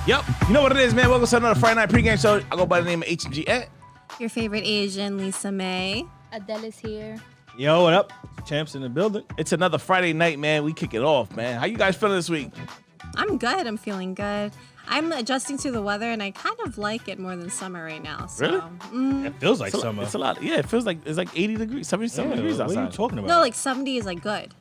Yep. You know what it is, man. Welcome to another Friday Night Pregame Show. I go by the name of HMG. Your favorite Asian, Lisa May. Adele is here. Yo, what up? Champs in the building. It's another Friday night, man. We kick it off, man. How you guys feeling this week? I'm good. I'm feeling good. I'm adjusting to the weather, and I kind of like it more than summer right now. So. Really? It feels like It's summer. It's a lot. Yeah, it feels like it's like 80 degrees, 77 degrees What outside. are you talking about? No, like 70 is like good.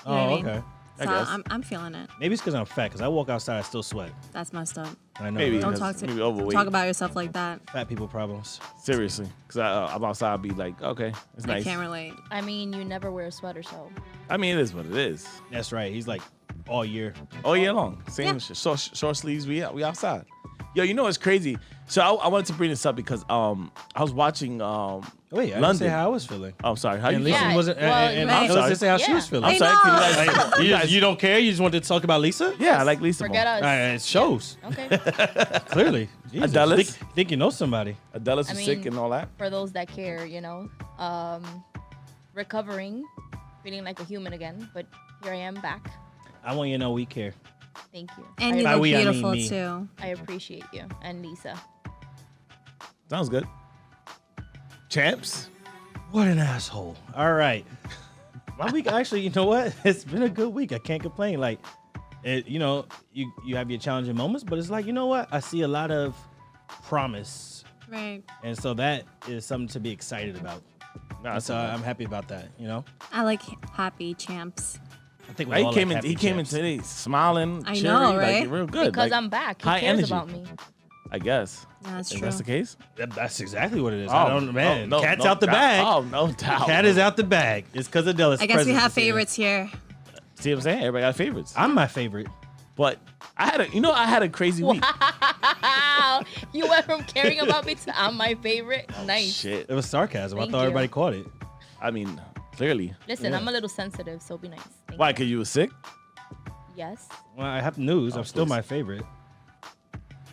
You know what I mean? Okay. I So guess. I'm feeling it. Maybe it's because I'm fat, because I walk outside, I still sweat. That's messed up. I know. Maybe. right? Don't That's talk maybe overweight. talk about yourself like that. Fat people problems. Seriously. Because I'm outside, I'll be like, okay, it's I nice. can't relate. I mean, you never wear a sweater, so. I mean, it is what it is. That's right. He's like all year. All year long. Same short sleeves, we outside. Yo, you know what's crazy? So I wanted to bring this up because I was watching Wait, I didn't London. say how I was feeling. Oh, sorry. How And you Lisa feeling? Yeah, wasn't. well, and right. Lisa I'm didn't say how she sorry. was feeling. I'm I sorry. know. Can you guys, You, you don't care? You just wanted to talk about Lisa? yeah, I like Lisa Forget more. us. It shows. Okay. Clearly. Jesus. Adele? Think you know somebody. Adele is I sick mean- and all that. For those that care, you know, recovering, feeling like a human again. But here I am back. I want you to know we care. Thank you. And I, you By look we, I mean beautiful, me. too. I appreciate you and Lisa. Sounds good. Champs? What an asshole. All right. My week, actually, you know what? It's been a good week. I can't complain. Like, you have your challenging moments, but it's like, you know what? I see a lot of promise. Right. And so that is something to be excited about. Nah, And so I'm happy about that, you know? I like happy champs. I think He came in champs. today smiling, I cheery, know, right? like real good. Because like, I'm back. He high cares energy. about me. I guess. Yeah, that's Is true. that the case? That's exactly what it is. I don't, man. no, Cat's no out the doubt. bag. Oh, no doubt. Cat is out the bag. It's because of Della's I guess we presence have is here. favorites here. See what I'm saying? Everybody got favorites. I'm my favorite. But I had a crazy week. Wow. You went from caring about me to I'm my favorite. Nice. Shit. It was sarcasm. Thank I thought you. everybody caught it. I mean, clearly. Listen, Yeah. I'm a little sensitive, so be nice. Thank Why? you. Because you were sick? Yes. Well, I have news. Oh, I'm still please. my favorite.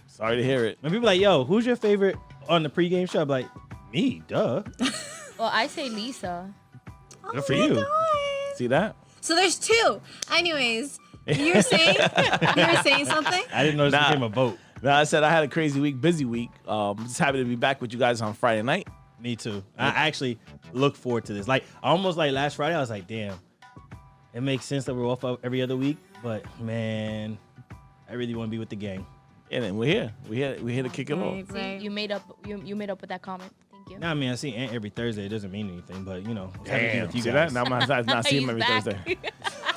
Sorry to hear it. When people are like, yo, who's your favorite on the pregame show? I'm like, me, duh. Well, I say Lisa. Good for Oh my you. God. See that? So there's two. Anyways, you were saying something? I didn't know this Nah. became a vote. Now, I said I had a crazy week, busy week. Just happy to be back with you guys on Friday night. Me too. I actually look forward to this. Like, almost like last Friday, I was like, damn, it makes sense that we're off every other week. But, man, I really want to be with the gang. And then we're here. We're here to kick it off. Right, See, right. you made up with that comment. Thank you. Nah, I mean, I see Ant every Thursday. It doesn't mean anything, but, you know, it's happy to be Damn, with you see guys. that? Now I'm not seeing him every He's back. Thursday.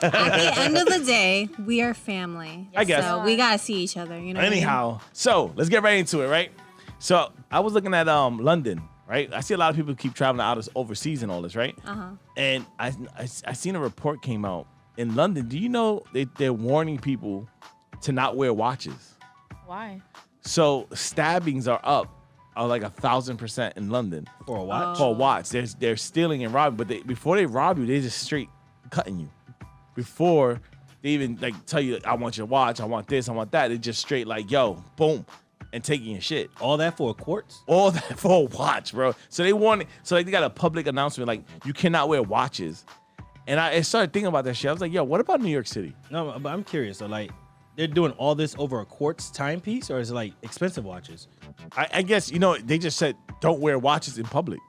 At the end of the day, we are family. I guess. So we gotta see each other. You know. what I mean? Anyhow, so let's get right into it, right? So I was looking at London, right? I see a lot of people keep traveling out of overseas and all this, right? Uh-huh. And I seen a report came out in London. Do you know they're warning people to not wear watches? Why? So stabbings are up like 1,000% in London For a watch? for a watch. They're stealing and robbing, but before they rob you, they just straight cutting you. Before they even like tell you, I want your watch, I want this, I want that. They just straight like, yo, boom, and taking your shit. All that for a quartz? All that for a watch, bro. So they got a public announcement like you cannot wear watches. And I started thinking about that shit. I was like, yo, what about New York City? No, but I'm curious. So, like, they're doing all this over a quartz timepiece, or is it like expensive watches? I guess, they just said don't wear watches in public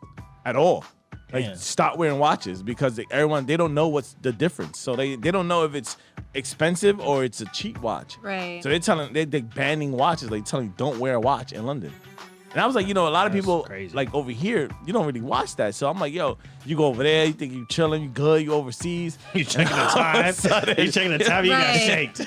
at all. Like, Damn. stop wearing watches because they don't know what's the difference. So they don't know if it's expensive or it's a cheap watch. Right. So they're banning watches. Like telling you don't wear a watch in London. And I was like, a lot of That's people crazy. like over here, you don't really watch that. So I'm like, yo, you go over there, you think you chilling, you good, you overseas. You checking the time? You checking the time? You got Right. shanked.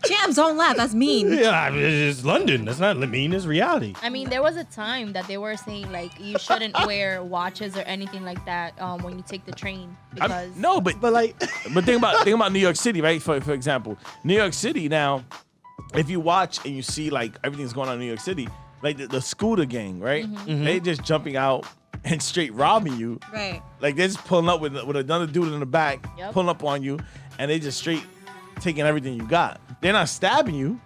Champs, don't laugh. That's mean. Yeah, it's London. That's not mean. It's reality. I mean, there was a time that they were saying like you shouldn't wear watches or anything like that when you take the train because No, but like, But think about New York City, right? For example, New York City now, if you watch and you see like everything's going on in New York City, like the scooter gang, right? They just jumping out and straight robbing you. Right. Like they're just pulling up with another dude in the back, Yep. pulling up on you, and they just straight taking everything you got. They're not stabbing you.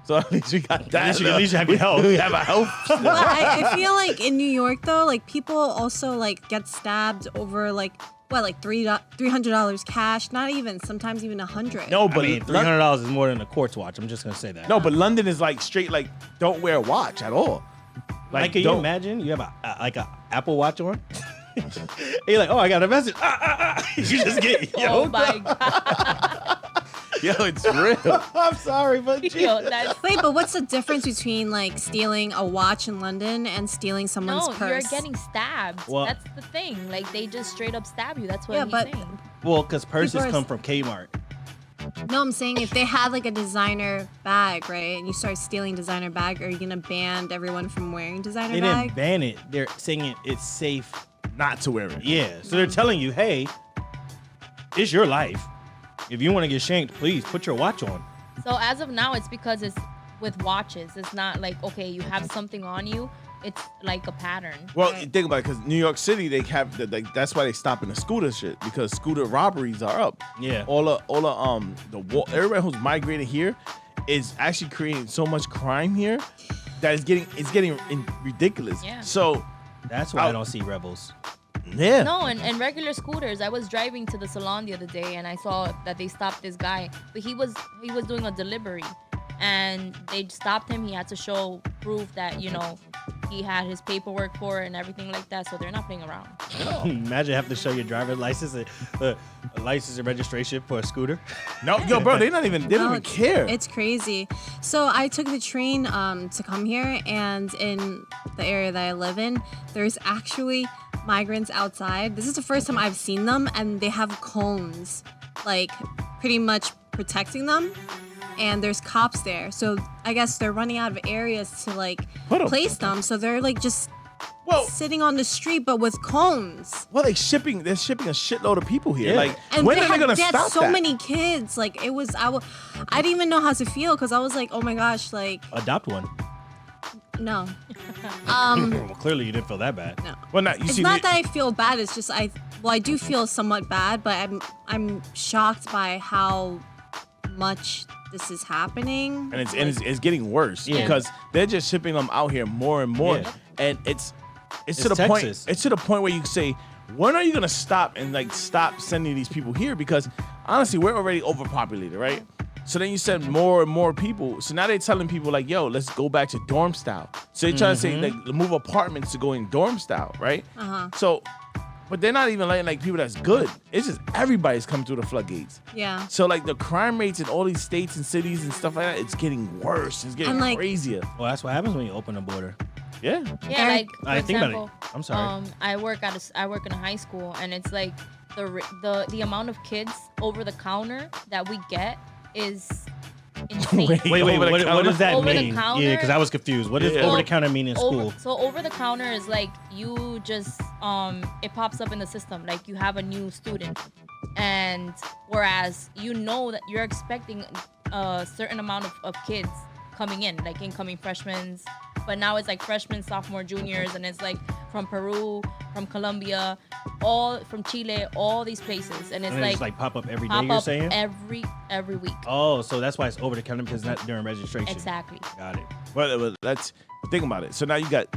So at least we got that. At least you have your health. We have our health. But I feel like in New York though, like people also like get stabbed over like what, like $300 cash? Not even. Sometimes even $100. No, I but mean, $300 is more than a quartz watch. I'm just gonna say that. No, but London is like straight like don't wear a watch at all. Like, can you don't- imagine you have a Apple Watch on? You're like, oh, I got a message. You just get, Oh my god. Yo, it's real. I'm sorry, but Yo, that's Wait, but what's the difference between like stealing a watch in London and stealing someone's no, purse? you're getting stabbed. Well- That's the thing. Like they just straight up stab you. That's what Yeah, he's but- saying. well, because purses People are- come from Kmart. No, I'm saying if they had like a designer bag, right, and you start stealing designer bag, are you gonna ban everyone from wearing designer They bag? didn't ban it. They're saying it's safe. Not to wear it. Yeah, so they're telling you, hey, it's your life. If you want to get shanked, please put your watch on. So as of now, it's because it's with watches. It's not like, okay, you have something on you. It's like a pattern. Well, Right. think about it, because New York City, they have that's why they stopping the scooter shit, because scooter robberies are up. Yeah. Everybody who's migrated here is actually creating so much crime here that it's getting ridiculous. Yeah. So That's why I don't see rebels. yeah. No, and regular scooters. I was driving to the salon the other day and I saw that they stopped this guy, but he was doing a delivery, and they stopped him. He had to show proof that he had his paperwork for it and everything like that. So they're not playing around. Imagine having to show your driver's license, a license and registration for a scooter. No, yo, bro, they don't even care. It's crazy. So I took the train to come here, and in the area that I live in, there's actually migrants outside. This is the first time I've seen them, and they have cones, like pretty much protecting them. And there's cops there, so I guess they're running out of areas to like Put 'em. place them. So they're like just Well, sitting on the street, but with cones. they're shipping a shitload of people here. Yeah. Like, And when they are they gonna had stop so that? many kids. Like it was, I didn't even know how to feel because I was like, oh my gosh, like Adopt one. no. Well, clearly you didn't feel that bad. No. Well, not you It's see. not that I feel bad. It's just I do feel somewhat bad, but I'm shocked by how much this is happening. and it's getting worse Yeah. because they're just shipping them out here more and more, Yeah. and it's It's to the point. Texas. It's to the point where you say, when are you gonna stop and like stop sending these people here? Because honestly, we're already overpopulated, right? So then you send more and more people. So now they're telling people like, yo, let's go back to dorm style. So they're trying to say like move apartments to go in dorm style, right? So, but they're not even letting like people that's good. It's just everybody's coming through the floodgates. Yeah. So like the crime rates in all these states and cities and stuff like that, it's getting worse. It's getting And, like- crazier. Well, that's what happens when you open a border. Yeah. Yeah, Eric- like for I think about example, it. I'm sorry. I work in a high school, and it's like the amount of kids over the counter that we get is insane. Wait. Wait, Over the what counter? does that Over the mean? counter? Yeah, because I was confused. What does Yeah. over the counter mean in school? So over the counter is like you just it pops up in the system like you have a new student, and whereas that you're expecting a certain amount of kids coming in, like incoming freshmen, but now it's like freshmen, sophomore, juniors, and it's like from Peru, from Colombia, all from Chile, all these places, and it's And it like just like pop up every day, pop you're up saying? every week. Oh, so that's why it's over the counter because it's not during registration. Exactly. Got it. Well, let's think about it. So now you got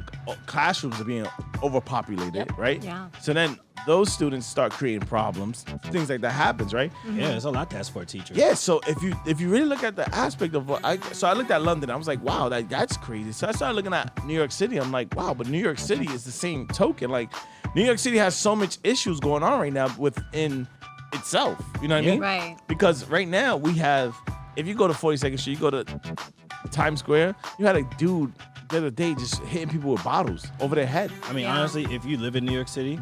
classrooms are being overpopulated, Yep. right? Yeah. So then those students start creating problems. Things like that happens, right? Yeah, it's a lot to ask for a teacher. Yeah. So if you really look at the aspect of I looked at London. I was like, wow, that's crazy. So I started looking at New York City. I'm like, wow, but New York City is the same token. Like New York City has so much issues going on right now within itself. You know what I mean? Right. Because right now we have, if you go to 42nd Street, you go to Times Square, you had a dude the other day just hitting people with bottles over their head. I mean, Yeah. honestly, if you live in New York City,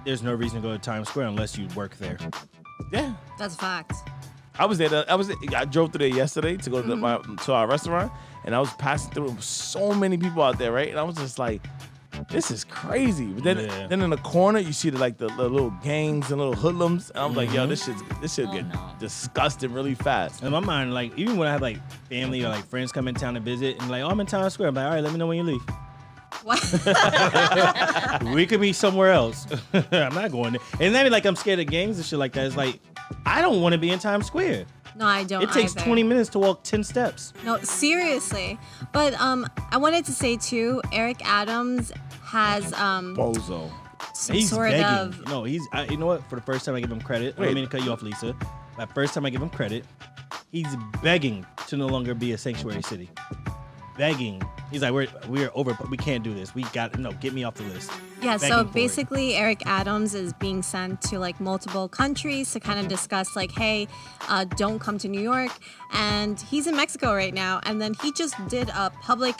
there's no reason to go to Times Square unless you work there. Yeah. That's a fact. I was there. I drove through there yesterday to go to our restaurant, and I was passing through so many people out there, right? And I was just like, this is crazy. But then in the corner you see the little gangs and little hoodlums, and I'm like, yo, this shit Oh, get no. disgusting really fast. In my mind, like even when I have like family or like friends come in town to visit and like, oh, I'm in Times Square, I'm like, all right, let me know when you leave. What? We could be somewhere else. I'm not going there. And then like I'm scared of gangs and shit like that. It's like I don't want to be in Times Square. No, I don't. It takes either. 20 minutes to walk 10 steps. No, seriously. But I wanted to say too, Eric Adams has Bozo. some He's sort begging. of. No, you know what? For the first time, I give him credit. I don't mean to cut you off, Lisa. But first time I give him credit, he's begging to no longer be a sanctuary city. Begging. He's like, we're over. We can't do this. We got get me off the list. Yeah, Begging so for it. basically Eric Adams is being sent to like multiple countries to kind of discuss like, hey, don't come to New York. And he's in Mexico right now. And then he just did a public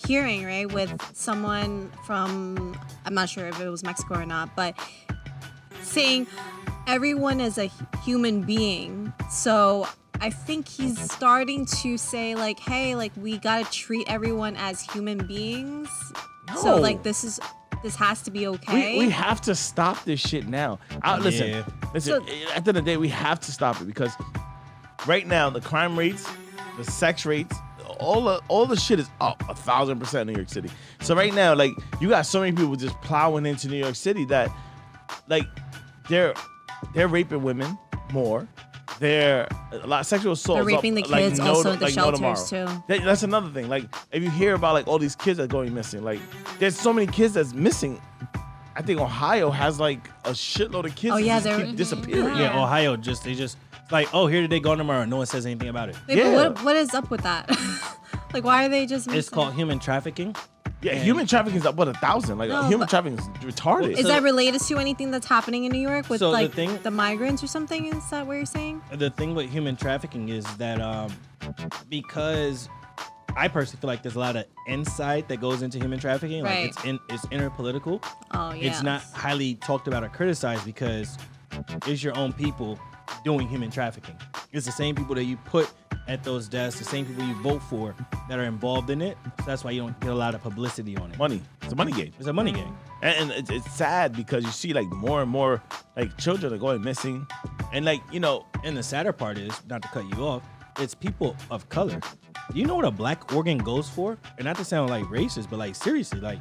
hearing, right, with someone from, I'm not sure if it was Mexico or not, but saying everyone is a human being. So I think he's starting to say like, hey, like we gotta treat everyone as human beings. So No. like this has to be okay. We have to stop this shit now. Listen. So- At the end of the day, we have to stop it because right now the crime rates, the sex rates, all the shit is up 1,000% in New York City. So right now, like you got so many people just plowing into New York City that, like, they're raping women more. They're a lot of sexual assault. They're raping the kids also at the shelters too. That's another thing. Like if you hear about like all these kids that are going missing, like there's so many kids that's missing. I think Ohio has like a shitload of kids Oh, yeah, that just they're- keep disappearing. Yeah, Ohio they just it's like, oh, here they go tomorrow. No one says anything about it. Wait, Yeah. but what is up with that? Like why are they just missing? It's called human trafficking. Yeah, human trafficking is up 1,000. Like No, human but- trafficking is retarded. Is that related to anything that's happening in New York with So the like thing- the migrants or something? Is that what you're saying? The thing with human trafficking is that because I personally feel like there's a lot of insight that goes into human trafficking. Right. Like it's interpolitical. Oh yeah. It's not highly talked about or criticized because it's your own people doing human trafficking. It's the same people that you put at those desks, the same people you vote for that are involved in it. So that's why you don't get a lot of publicity on it. money. It's a money game. It's a money game. And it's sad because you see like more and more like children are going missing. And like, And the sadder part is, not to cut you off, it's people of color. Do you know what a black organ goes for? And not to sound like racist, but like seriously, like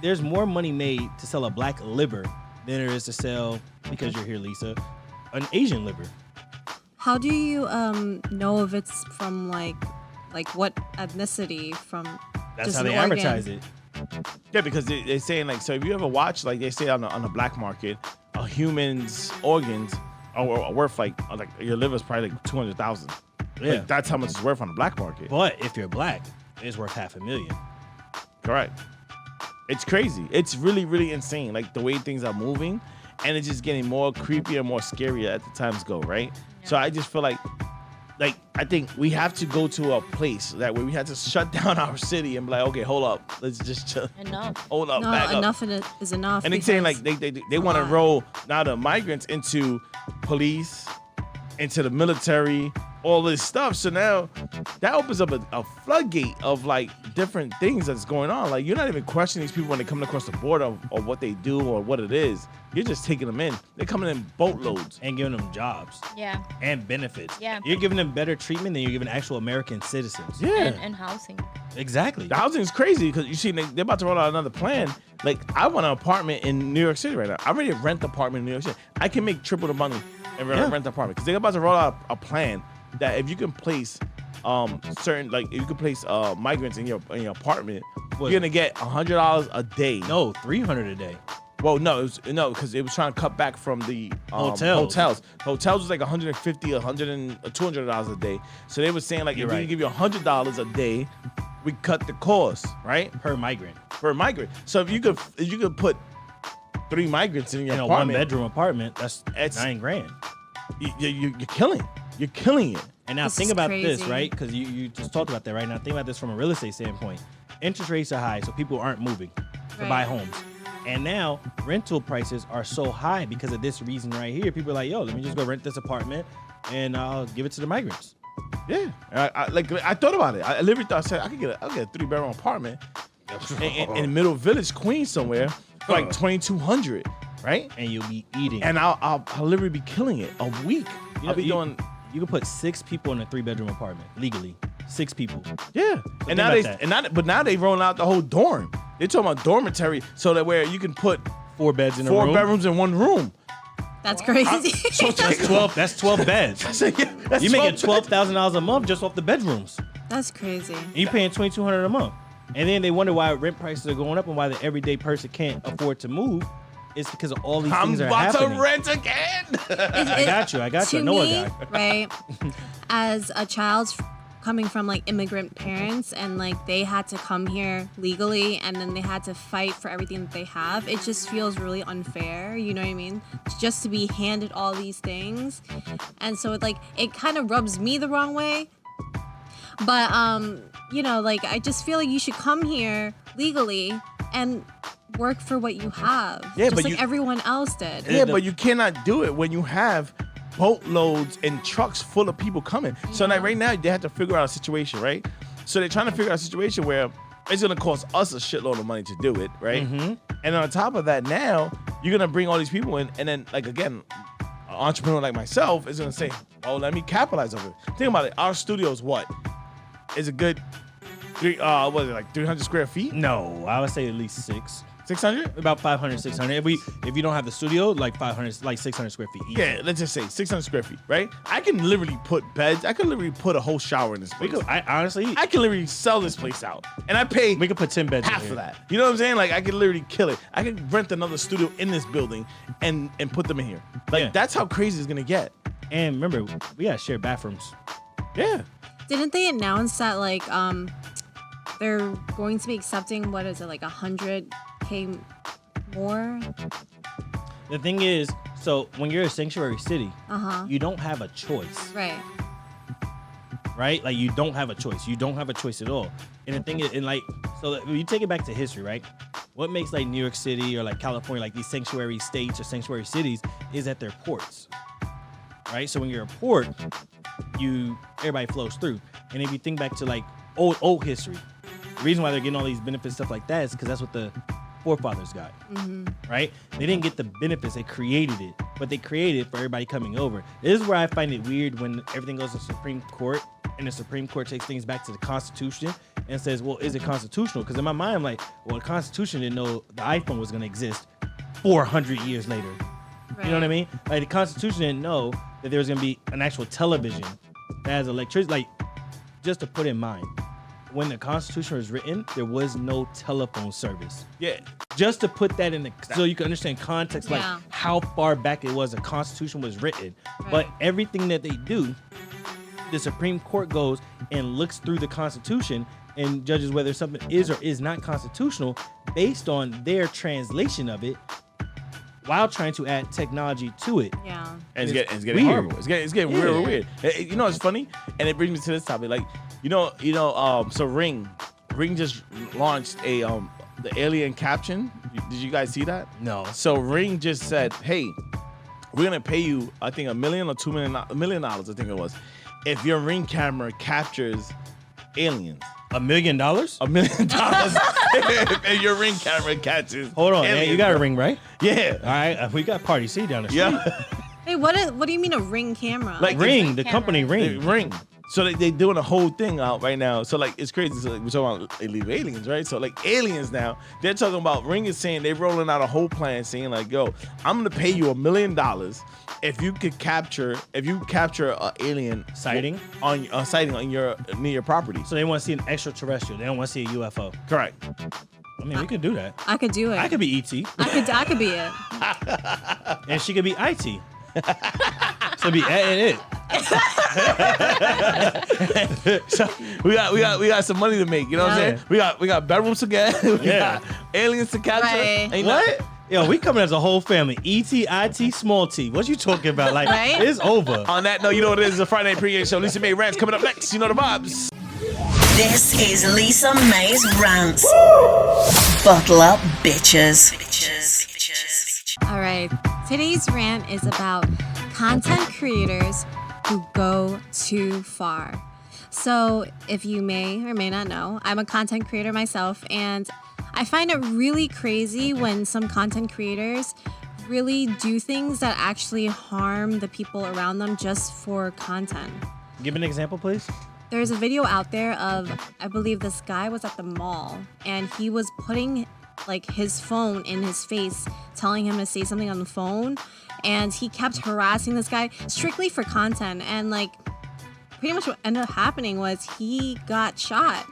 there's more money made to sell a black liver than there is to sell, because you're here, Lisa, an Asian liver. How do you know if it's from like what ethnicity from? That's just how an they organ? advertise it. yeah, because they're saying like, so if you ever watch, like they say on the black market, a human's organs are worth like your liver's probably like 200,000. Yeah. Like, that's how much it's worth on the black market. But if you're black, it's worth $500,000. Correct. It's crazy. It's really, really insane. Like the way things are moving, and it's just getting more creepier, more scarier as the times go, right? So I just feel like I think we have to go to a place that where we have to shut down our city and be like, okay, hold up, let's just chill. Enough. Hold up, No, back up. enough is enough. And they're saying like because- they want to roll now the migrants into police, into the military, all this stuff. So now that opens up a floodgate of like different things that's going on. Like you're not even questioning these people when they come across the border or what they do or what it is. You're just taking them in. They're coming in boatloads. And giving them jobs Yeah. and benefits. Yeah. You're giving them better treatment than you're giving actual American citizens. Yeah. And housing. Exactly. The housing is crazy because you see they're about to roll out another plan. Like I want an apartment in New York City right now. I already rent an apartment in New York City. I can make triple the money and rent an apartment because they're about to roll out a plan that if you can place migrants in your apartment, What? you're gonna get $100 a day. No, $300 a day. Well, because it was trying to cut back from the Hotels. Hotels was like $150, $200 a day. So they were saying like You're if we right. give you $100 a day, we cut the cost, right? Per migrant. For a migrant. So if you could put 3 migrants in your In a apartment, one-bedroom apartment, that's It's- $9,000. you're killing. You're killing it. And now This think is about this, crazy. right? Because you just talked about that, right? Now think about this from a real estate standpoint. Interest rates are high, so people aren't moving to Right. buy homes. And now rental prices are so high because of this reason right here. People are like, yo, let me just go rent this apartment and I'll give it to the migrants. Yeah. I thought about it. I literally thought I could get a 3-bedroom apartment in Middle Village, Queens somewhere for like $2,200, right? And you'll be eating. And I'll literally be killing it a week. You I'll know, be doing. You can put 6 people in a 3-bedroom apartment legally. 6 people. Yeah, think about that. but now they rolling out the whole dorm. They're talking about dormitory, so that where you can put 4 beds in a 4 room. bedrooms in one room. That's crazy. So That's 12. That's 12 beds. That's You're making 12 $12,000 a month just off the bedrooms. That's crazy. And you're paying $2,200 a month. And then they wonder why rent prices are going up and why the everyday person can't afford to move. It's because of all these things that are happening. I'm about to rent again. I got you. To I know me, a guy. right, as a child coming from like immigrant parents and like they had to come here legally and then they had to fight for everything that they have, it just feels really unfair, you know what I mean? Just to be handed all these things. And so it kind of rubs me the wrong way. But you know, like I just feel like you should come here legally and work for what you have. Yeah, just but like everyone else did. Yeah, but you cannot do it when you have boatloads and trucks full of people coming. So like right now they have to figure out a situation, right? So they're trying to figure out a situation where it's gonna cost us a shitload of money to do it, right? And on top of that, now you're gonna bring all these people in, and then like again, an entrepreneur like myself is gonna say, "Oh, let me capitalize on it." Think about it. Our studio's what? Is a good 300 square feet? No, I would say at least 600? about 500, 600. If you don't have the studio, like 500, like 600 square feet each. Yeah, let's just say 600 square feet, right? I can literally put beds. I can literally put a whole shower in this place. I can literally sell this place out, and I pay we could put 10 beds. half of that. You know what I'm saying? Like I could literally kill it. I could rent another studio in this building and put them in here. Like that's how crazy it's gonna get. And remember, we gotta share bathrooms. Yeah. Didn't they announce that like they're going to be accepting what is it like 100K more? The thing is, so when you're a sanctuary city, Uh-huh. you don't have a choice, Right. right? Like you don't have a choice. You don't have a choice at all. And the thing is, and like, so when you take it back to history, right? What makes like New York City or like California, like these sanctuary states or sanctuary cities, is at their ports, right? So when you're a port, everybody flows through. And if you think back to like old history, the reason why they're getting all these benefits, stuff like that, is because that's what the forefathers got, right? They didn't get the benefits, they created it, but they created it for everybody coming over. This is where I find it weird when everything goes to the Supreme Court and the Supreme Court takes things back to the Constitution and says, well, is it constitutional? Because in my mind, I'm like, well, the Constitution didn't know the iPhone was going to exist 400 years later. Right. You know what I mean? Like the Constitution didn't know that there was going to be an actual television that has electricity. Like, just to put in mind, when the Constitution was written, there was no telephone service. Yeah. Just to put that in so you can understand context, like Yeah. how far back it was the Constitution was written. Right. But everything that they do, the Supreme Court goes and looks through the Constitution and judges whether something is or is not constitutional based on their translation of it, while trying to add technology to it. Yeah. And it's getting weird. horrible. It's getting real weird. You know what's funny? And it brings me to this topic. Like, so Ring just launched the alien caption. Did you guys see that? No. So Ring just said, hey, we're gonna pay you, I think $1 million or $2 million, I think it was, if your Ring camera captures aliens. $1 million? $1 million if your Ring camera catches. Hold on, aliens, man. You got a bro. ring, right? Yeah. All right, we got Party C down the street. Yeah. Hey, what do you mean a Ring camera? Like Ring, the camera. company Ring. Ring. So they doing a whole thing out right now. So like it's crazy. So like, we're talking about illegal aliens, right? So like aliens now, they're talking about Ring is saying they're rolling out a whole plan, saying like, yo, I'm gonna pay you $1 million if you capture an alien Sighting? on a sighting on your near your property. So they want to see an extraterrestrial. They don't want to see a UFO. Correct. I mean, we could do that. I could do it. I could be ET, I could be it. and she could be IT. So be and it. So we got some money to make. You know what I'm Yeah. saying? We got bedrooms to get. We Yeah. got aliens to capture. Right. Ain't What? Yo, we coming as a whole family. ET, IT, small T. What you talking about? Like, Right? it's over. On that note, you know what it is. The Friday Night Pregame Show. Lisa May Rants coming up next. You know the vibes. This is Lisa May's Rants. Buckle up, bitches. All right. Today's rant is about content creators who go too far. So, if you may or may not know, I'm a content creator myself, and I find it really crazy when some content creators really do things that actually harm the people around them just for content. Give an example, please. There's a video out there of, I believe this guy was at the mall and he was putting like his phone in his face, telling him to say something on the phone. And he kept harassing this guy strictly for content. And like pretty much what ended up happening was he got shot.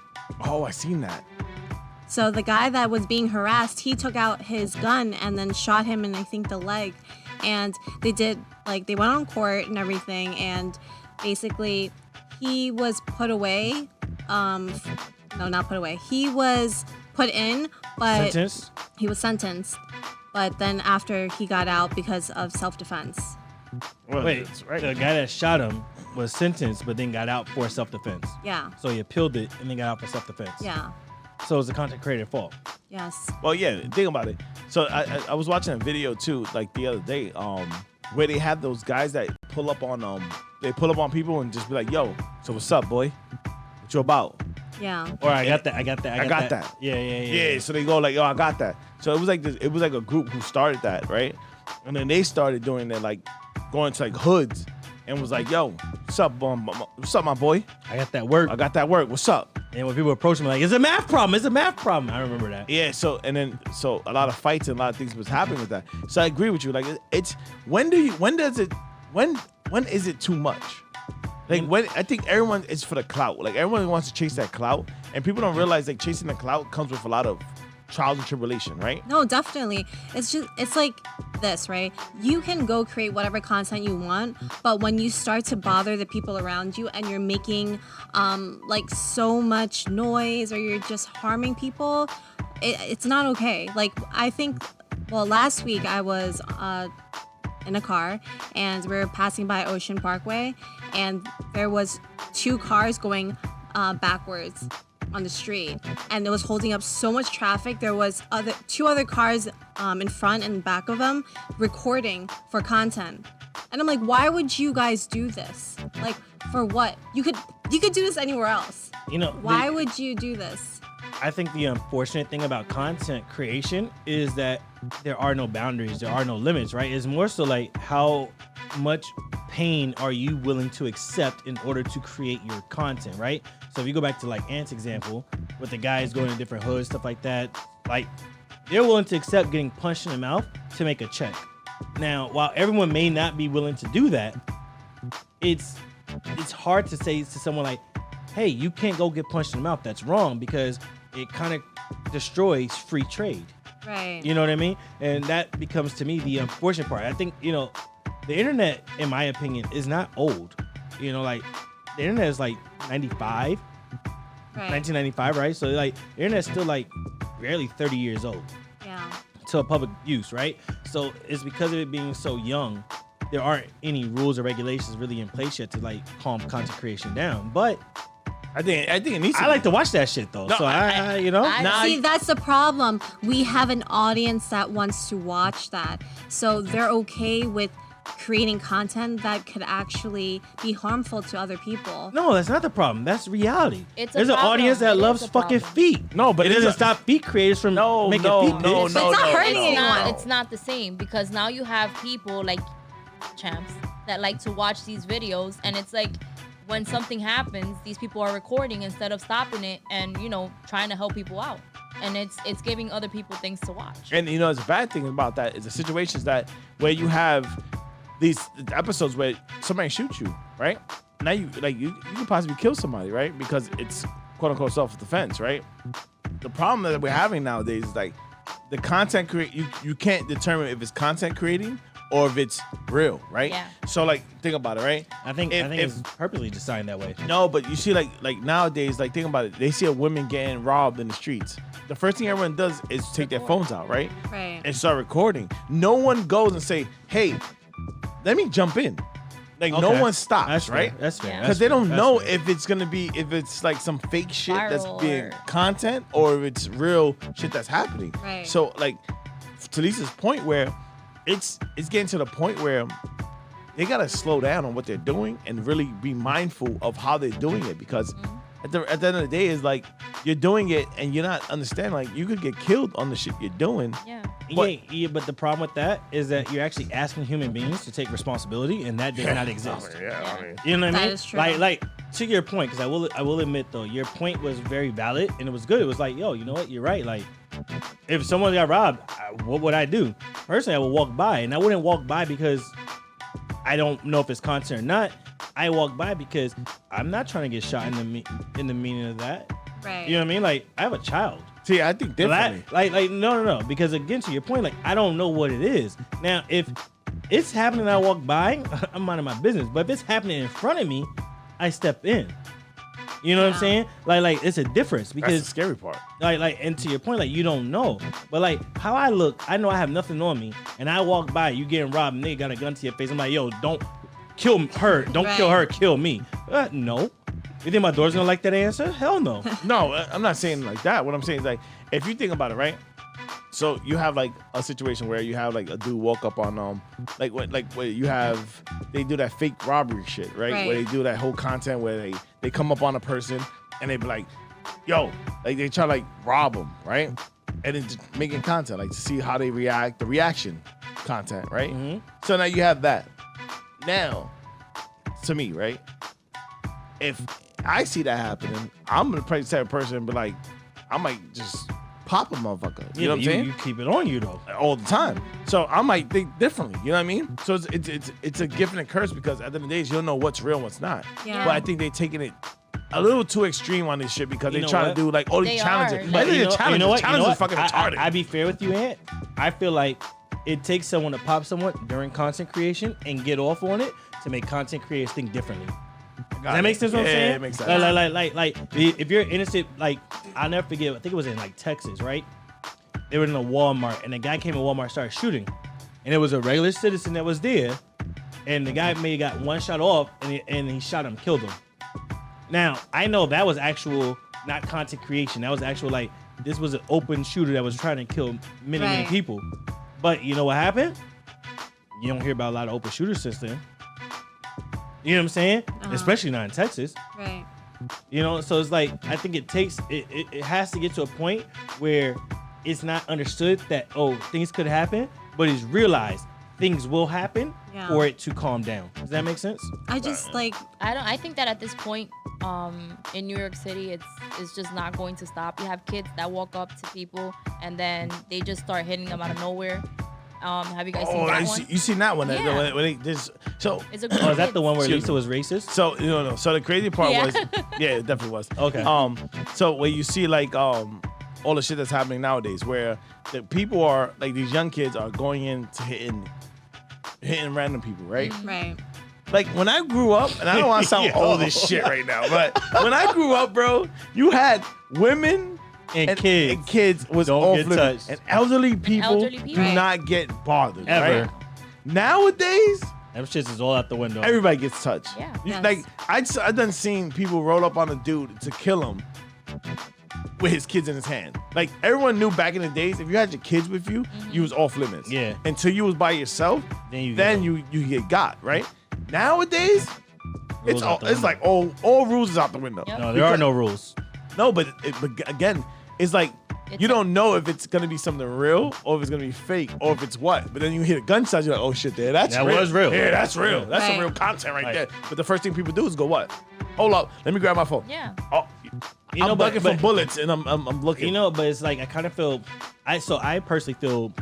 Oh, I seen that. So the guy that was being harassed, he took out his gun and then shot him in, I think, the leg. And they went on court and everything. And basically, he was put away. No, not put away. He was put in, but Sentence? he was sentenced. But then after he got out because of self-defense. Well, Wait, that's right. the guy that shot him was sentenced, but then got out for self-defense. Yeah. So he appealed it and then got out for self-defense. Yeah. So it's the content creator's fault. Yes. Well, yeah, think about it. So I was watching a video too, like the other day, where they have those guys that pull up on people and just be like, "Yo, so what's up, boy? What you about?" Yeah. Or I got that. I got that. Yeah. Yeah. So they go like, "Yo, I got that." So it was like this. It was like a group who started that, right? And then they started doing that, like going to like hoods, and was like, "Yo, what's up, my boy? I got that work. I got that work. What's up?" And when people approach me like, it's a math problem. It's a math problem. I remember that. Yeah, so a lot of fights and a lot of things was happening with that. So I agree with you. Like it's when is it too much? Like when I think everyone is for the clout. Like everyone wants to chase that clout, and people don't realize like chasing the clout comes with a lot of trials and tribulation, right? No, definitely. It's like this, right? You can go create whatever content you want, but when you start to bother the people around you and you're making like so much noise or you're just harming people, it's not okay. Like I think, well, last week I was in a car and we were passing by Ocean Parkway and there was 2 cars going backwards on the street, and it was holding up so much traffic. There was 2 other cars in front and back of them recording for content, and I'm like, why would you guys do this? Like, for what? You could do this anywhere else. You know, Why would you do this? I think the unfortunate thing about content creation is that there are no boundaries, there are no limits, right? It's more so like how much pain are you willing to accept in order to create your content, right? So if you go back to like Ant's example with the guys going to different hoods, stuff like that, like they're willing to accept getting punched in the mouth to make a check. Now, while everyone may not be willing to do that, it's hard to say to someone like, hey, you can't go get punched in the mouth. That's wrong, because it kind of destroys free trade. Right. You know what I mean? And that becomes, to me, the unfortunate part. I think, the internet, in my opinion, is not old. Like, the internet is like 95, Right. 1995, right? So, like, the internet's still, like, barely 30 years old Yeah. to public use, right? So, it's because of it being so young, there aren't any rules or regulations really in place yet to, like, calm content creation down. But I think it needs to I like to watch that shit, though. No, So, See, that's the problem. We have an audience that wants to watch that. So they're okay with creating content that could actually be harmful to other people. No, that's not the problem. That's reality. It's a There's an problem. audience that It is loves a fucking problem. feet. No, but it it's doesn't a- stop feet creators from No, making no, feet no, pics. no, It's not hurting no, anyone. It's not the same, because now you have people like champs that like to watch these videos, and it's like when something happens, these people are recording instead of stopping it and trying to help people out, and it's giving other people things to watch. And it's a bad thing about that is the situations that where you have these episodes where somebody shoots you, right? Now you can possibly kill somebody, right? Because it's quote unquote self-defense, right? The problem that we're having nowadays is like the content you can't determine if it's content creating or if it's real, right? Yeah. So like think about it, right? I think If- it's purposely designed that way. No, but you see, like nowadays, like think about it. They see a woman getting robbed in the streets. The first thing everyone does is take their phones out, right? Right. And start recording. No one goes and say, "Hey, let me jump in." Like no Okay. one stops, That's right? fair. That's fair. Yeah. Because they don't That's know fair. if it's like some fake shit that's Viral being or- content or if it's real shit that's happening. Right. So like to Lisa's point, where it's getting to the point where they gotta slow down on what they're doing and really be mindful of how they're doing it, because at the end of the day, is like you're doing it and you're not understanding. Like you could get killed on the shit you're doing. Yeah. But- Yeah, but the problem with that is that you're actually asking human beings to take responsibility, and that does not exist. Yeah, I mean, You know what I That mean? is true. Like to your point, because I will admit though, your point was very valid and it was good. It was like, yo, you know what? You're right. Like, if someone got robbed, what would I do? Personally, I would walk by, and I wouldn't walk by because I don't know if it's content or not. I walk by because I'm not trying to get shot in the meaning of that. Right. You know what I mean? Like, I have a child. See, I think differently. Like, no. Because again, to your point, like, I don't know what it is. Now, if it's happening and I walk by, I'm minding my business. But if it's happening in front of me, I step in. You know what I'm saying? Like it's a difference because that's the scary part. Like, and to your point, like, you don't know. But like how I look, I know I have nothing on me, and I walk by, you getting robbed, and they got a gun to your face. I'm like, yo, don't kill her. Don't kill her. Kill me. No. You think my daughter's gonna like that answer? Hell no. No, I'm not saying like that. What I'm saying is like, if you think about it, right? So you have like a situation where you have like a dude walk up on where you have they do that fake robbery shit, right? Where they do that whole content where they come up on a person and they be like, yo, like they try to like rob them, right? And then just making content like to see how they react, the reaction content, right? Mm-hmm. So now you have that. Now, to me, right? If I see that happening, I'm gonna probably type of person and be like, I might just pop a motherfucker. You know what I'm saying? You keep it on you though. All the time. So I might think differently. You know what I mean? So it's a gift and a curse because at the end of the day, you'll know what's real and what's not. Yeah. But I think they're taking it a little too extreme on this shit because they try to do like all these They challenges. are. But You know what? Challenges are fucking retarded. I be fair with you, Ant. I feel like it takes someone to pop someone during content creation and get off on it to make content creators think differently. Does that make sense? What I'm saying? Yeah, it makes sense. Like, if you're innocent, like, I'll never forget. I think it was in like Texas, right? They were in a Walmart, and the guy came in Walmart, started shooting, and it was a regular citizen that was there, and the guy maybe got one shot off, and he shot him, killed him. Now I know that was actual, not content creation. That was actual, like, this was an open shooter that was trying to kill many people. But you know what happened? You don't hear about a lot of open shooters since then. You know what I'm saying? Especially not in Texas. Right. You know, so it's like, I think it has to get to a point where it's not understood that, oh, things could happen, but it's realized things will happen for it to calm down. Does that make sense? I just like I think that at this point, in New York City, it's just not going to stop. You have kids that walk up to people and then they just start hitting them out of nowhere. Have you guys seen that one? You seen that one? Yeah. So It's a Oh, is that the one where Lisa was racist? So no. So the crazy part was, yeah, it definitely was. Okay. So where you see like all the shit that's happening nowadays, where the people are like these young kids are going into hitting random people, right? right. Like when I grew up, and I don't want to sound old as shit right now, but when I grew up, bro, you had women And kids. and kids was Don't off get limits. touched. And elderly people elderly people. do Right. not get bothered. Ever. Right? Nowadays, Them shits is all out the window. everybody gets touched. Yeah. Yes. Like I done seen people roll up on a dude to kill him with his kids in his hand. Like everyone knew back in the days, if you had your kids with you, you was off limits. Yeah. Until you was by yourself, Then you you get got, right? Nowadays, Rules out the it's window. like all rules is out the window. Yep. No, there are no rules. No, but again, it's like you don't know if it's gonna be something real or if it's gonna be fake or if it's what. But then you hear a gunshot, you're like, oh shit, that's That real. was real. Yeah, that's real. That's some Right. real content right Right. there. But the first thing people do is go what? Hold up, let me grab my phone. Yeah. Oh, You know, I'm but- looking for bullets and I'm looking. You know, but it's like I kind of feel, I personally feel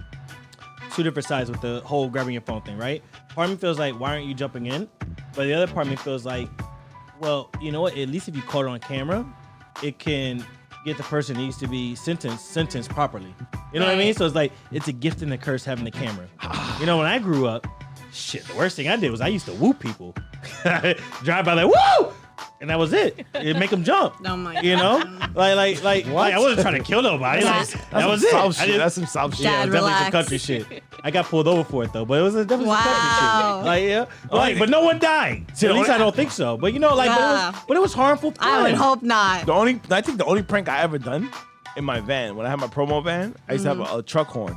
two different sides with the whole grabbing your phone thing, right? Part of me feels like, why aren't you jumping in? But the other part of me feels like, well, you know what? At least if you caught it on camera, it can get the person that needs to be sentenced properly. You know what I mean? Right. So it's like, it's a gift and a curse having the camera. You know, when I grew up, shit, the worst thing I did was I used to whoop people. Drive by like, woo! And that was it. It'd make them jump. Oh my You know? God. Like I wasn't trying to kill nobody. Like, that was it. South I shit. just- That's some South shit. Dad, yeah, definitely some relax. country shit. I got pulled over for it though, but it was definitely some Wow. country shit. Like but no one died. See, At the least only- I don't think so. But you know, like, Yeah. but it was harmful. I would fun. hope not. I think the only prank I ever done in my van, when I had my promo van, I used to have a truck horn.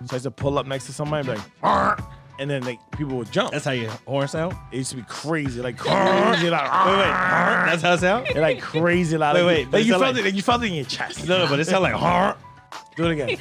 So I used to pull up next to somebody and be like, "Arr!" And then people would jump. That's how your horn sound. It used to be crazy, like crazy, like Wait. That's how it sound. and like crazy loud. Wait, Like, wait, but like it you sound felt like- it. You felt it in your chest. No, but it sound like harm. Do it again.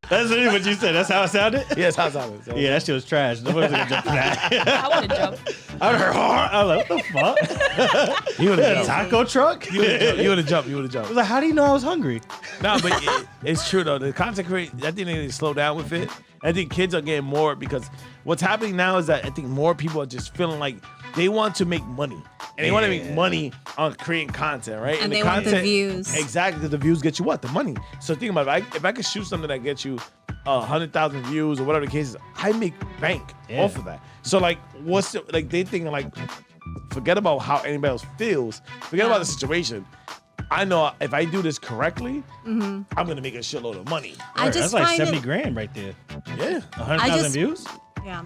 That's really what you said. That's how it sounded. Yes, how's that? Yeah, that shit was trash. Nobody's gonna jump for that. I would have jumped. I heard harm. I was like, what the fuck? You would A have jumped. taco truck? You would have jumped. You would have I jumped. was like, how do you know I was hungry? No, but it's true though. The content create, I think they need to slow down with it. I think kids are getting more because what's happening now is that I think more people are just feeling like they want to make money. And they want to make money on creating content, right? And the they want the content, views. Exactly, because the views get you what? The money. So think about it. If I could shoot something that gets you 100,000 views or whatever the case is, I make bank off of that. So like, they thinking like, forget about how anybody else feels. Forget about the situation. I know if I do this correctly, I'm gonna make a shitload of money. That's like 70 grand right there. Yeah, 100,000 views. Yeah.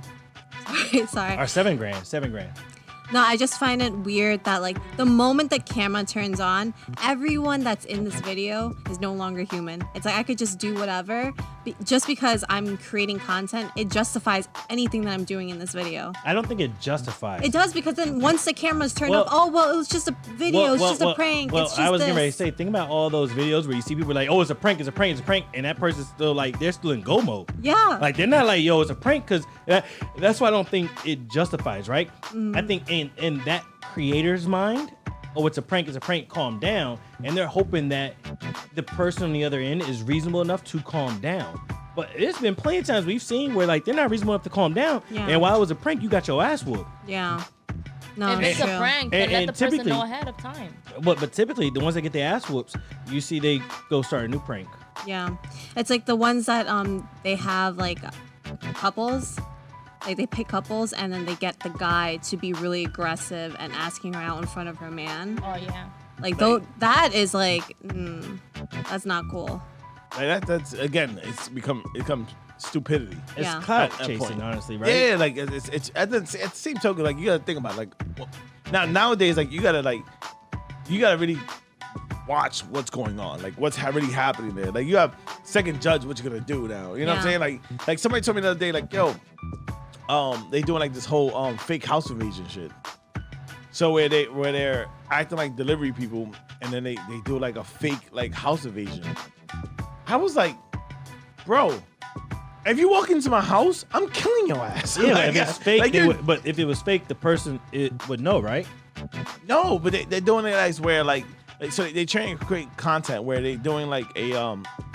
Sorry. Or 7 grand. 7 grand. No, I just find it weird that like the moment the camera turns on, everyone that's in this video is no longer human. It's like I could just do whatever just because I'm creating content. It justifies anything that I'm doing in this video. I don't think it justifies. It does, because then once the camera's turned off, it was just a video, it's just a prank. Well, it's just I was getting ready to this. say, think about all those videos where you see people like, oh, it's a prank, and that person's still like, they're still in go mode. Yeah. Like they're not like, yo, it's a prank, because that's why I don't think it justifies, right? I think in that creator's mind, oh, it's a prank, calm down, and they're hoping that the person on the other end is reasonable enough to calm down. But there's been plenty of times we've seen where like they're not reasonable enough to calm down, and while it was a prank, you got your ass whooped. Yeah. No, If it's true. a prank, then let the person know ahead of time. But typically, the ones that get their ass whoops, you see they go start a new prank. Yeah. It's like the ones that they have like couples. Like they pick couples and then they get the guy to be really aggressive and asking her out in front of her man. Oh yeah. Like though that is like that's not cool. like that's again, it becomes stupidity. It's Yeah. clout At that chasing, point. honestly, right? Yeah, like it's at the same token, like you gotta think about it, like nowadays, like you gotta really watch what's going on, like what's really happening there. Like you have second judge what you're gonna do now. You know what I'm saying? Like somebody told me the other day, like yo, they doing like this whole fake house invasion shit. So where they're acting like delivery people, and then they do like a fake like house invasion. I was like, bro, if you walk into my house, I'm killing your ass. Yeah, Like, if it's fake, like, but if it was fake, the person would know, right? no, but they're doing it as where like so they trying to create content where they doing like a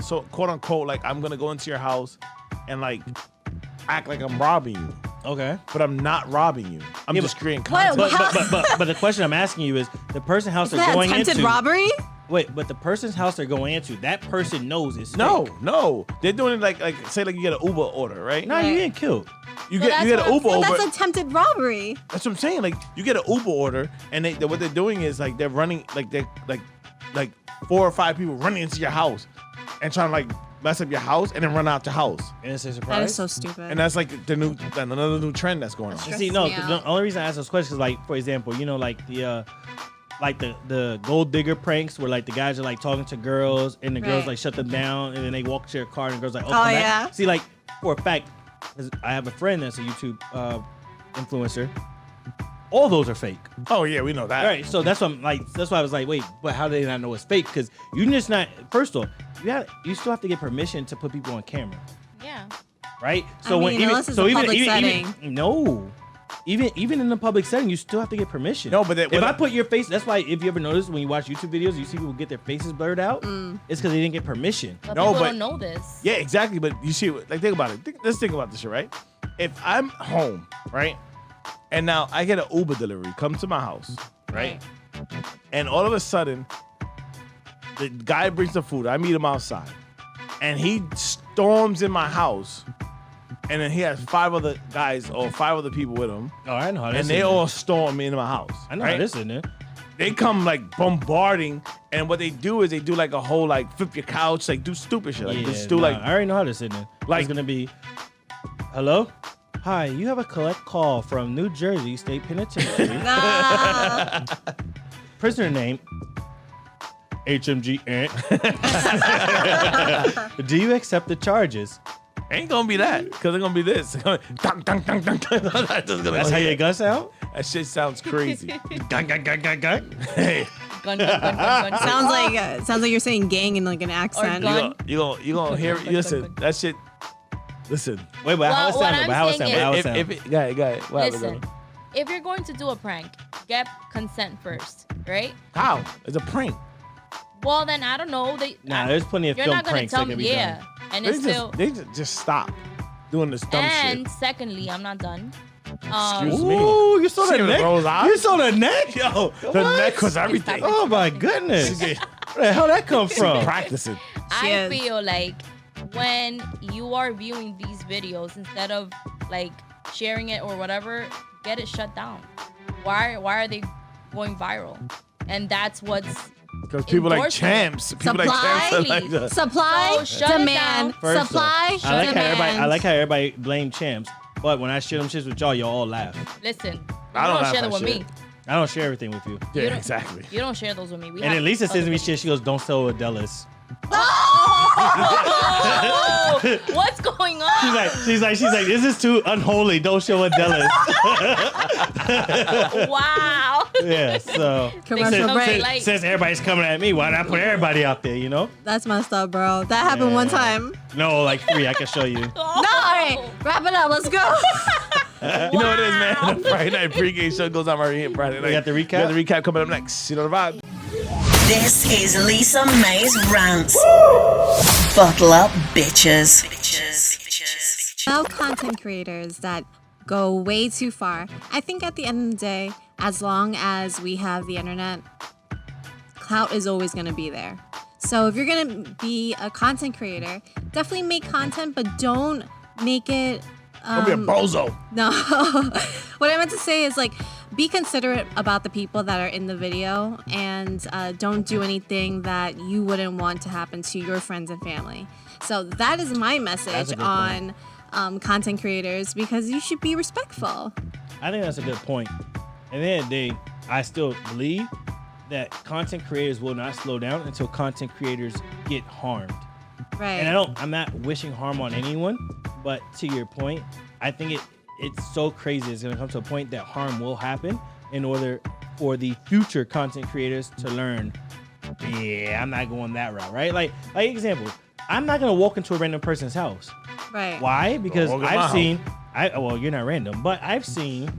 so quote unquote like I'm gonna go into your house and like act like I'm robbing you, Okay. but I'm not robbing you. I'm Yeah, just but- creating What? content. But the question I'm asking you is the person house Is they're that going attempted into. robbery? Wait, but the person's house they're going into, that person knows it's fake. No, they're doing it like say like you get an Uber order, right? No, you ain't killed. You So get an that's what Uber I'm order. That's attempted robbery. That's what I'm saying. Like you get an Uber order, and what they're doing is like they're running like they're like 4 or 5 people running into your house and trying to like mess up your house and then run out your house. And it's a surprise. That is so stupid. And that's like another new trend that's going on. And see, no, me out. the only reason I ask those questions is like, for example, you know, like the gold digger pranks where like the guys are like talking to girls and the girls Right. like shut them down and then they walk to their car and the girls like, oh, Oh, come back. yeah. See, like for a fact, 'cause I have a friend that's a YouTube influencer. All those are fake. Oh yeah, we know that. All right, so that's why I was like, wait, but how do they not know it's fake? Because you just not. First off, you still have to get permission to put people on camera, Yeah. right? I mean, unless it's a public setting. No, even in the public setting, you still have to get permission. No, but if I put your face, that's why if you ever notice when you watch YouTube videos, you see people get their faces blurred out. It's because they didn't get permission. But No, people but- don't know this. Yeah, exactly. But you see, like think about it. Let's think about this shit, right? If I'm home, right, and now I get an Uber delivery come to my house, right, and all of a sudden the guy brings the food. I meet him outside, and he storms in my house, and then he has 5 other guys or 5 other people with him, Oh, I know how this. and they all storm into my house. I know right? how this in there. They come like bombarding, and what they do is they do like a whole like flip your couch, like do stupid shit, like just do like I already know how this in there. Like it's gonna be, hello, hi, you have a collect call from New Jersey State Penitentiary. Nah. Prisoner name, HMG. Do you accept the charges? ain't gonna be that because it's gonna be this. Dun, dun, dun, dun, dun. That's just gonna That's how your gun sound? That shit sounds crazy. Gun, gun, gun, gun, gun. Hey, Gun, gun, gun, gun, gun. sounds like you're saying gang in like an accent. gun. you gonna hear? Listen, that shit. Listen. Wait, but how it Well, what sound? I'm But how it saying sound? But how it If sound? go ahead. What happened, Listen, go? if you're going to do a prank, get consent first, right? How? It's a prank. Well, then I don't know. Nah, there's plenty of You're film not gonna pranks tell that can me, be yeah. done. And They it's still. just stop doing this dumb And shit. secondly, I'm not done. Excuse me. Ooh, you saw See the the neck? rose eyes? You saw the neck? Yo, the What? neck was everything. Oh my goodness. Where the hell that come from? Practicing. I is. feel like when you are viewing these videos, instead of like sharing it or whatever, get it shut down. Why are they going viral? And that's what's Because people like Endorsement. champs. People like Supply. champs are like that. Supply, So shut it demand, down. First supply, off, I demand. like how everybody blame champs, but when I share them shits with y'all, y'all all laugh. listen. I You don't laugh share at them with shit. me. I don't share everything with you. Yeah, You don't- exactly. You don't share those with me. We And have then Lisa says to me other shit, she goes, don't sell Adela's. Oh, what's going on? She's like, this is too unholy. Don't show Adela's. Wow. Yeah, so Commercial Since- break. like- since everybody's coming at me, why not put everybody out there, you know? That's messed up, bro. That happened one Yeah. time. No, like 3, I can show you. No, all right. Wrap it up. Let's go. You know what it is, man? The Friday Night Pregame Show goes on right here Friday night. We got the recap? We got the recap coming up next. You know the vibe. This is Lisa May's rants. Buckle up, bitches. Now, content creators that go way too far. I think at the end of the day, as long as we have the internet, clout is always going to be there. So if you're going to be a content creator, definitely make content, but don't make it. Don't be a bozo. No. What I meant to say is, like, be considerate about the people that are in the video, and don't do anything that you wouldn't want to happen to your friends and family. So that is my That's message a good on content creators, because you should be respectful. I think that's a good point. At the end of the day, I still believe that content creators will not slow down until content creators get harmed. Right. And I'm not wishing harm on anyone, but to your point, I think it's so crazy. It's gonna come to a point that harm will happen in order for the future content creators to learn, yeah, I'm not going that route, right? Like example, I'm not gonna walk into a random person's house. Right. Why? Because Walk in my I've seen, well, you're not random, but I've seen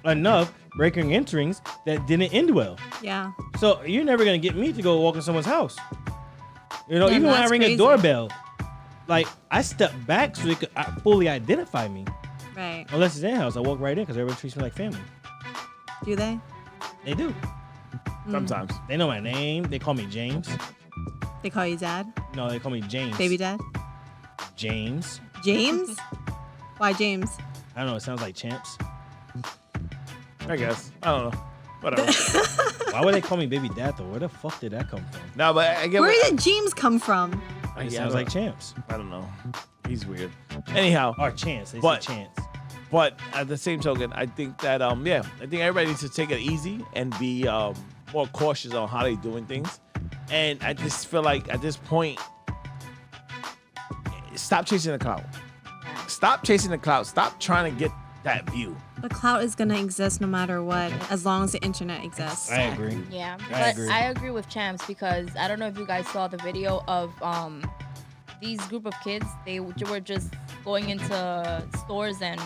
enough breaking and enterings that didn't end well. Yeah. So you're never gonna get me to go walk in someone's house. You know, Yeah, even when I that's ring crazy. a doorbell, like I step back so they could fully identify me. Right. Unless it's their house, I walk right in because everybody treats me like family. Do they? They do. Sometimes. They know my name. They call me James. They call you dad? No, they call me James. Baby dad? James. James? Why James? I don't know. It sounds like champs. I guess. I don't know. Whatever. Why would they call me baby dad though? Where the fuck did that come from? No, but I get Where what, did James come from? It yeah, sounds I like don't- champs. I don't know. He's weird. Anyhow, Or chance. They But- say chance. but at the same token, I think that I think everybody needs to take it easy and be more cautious on how they doing things. And I just feel like at this point, stop chasing the clout. Stop chasing the clout. Stop trying to get that view. But clout is gonna exist no matter what, as long as the internet exists. I agree. Yeah, I but agree. I agree with Champs because I don't know if you guys saw the video of these group of kids. They were just going into stores and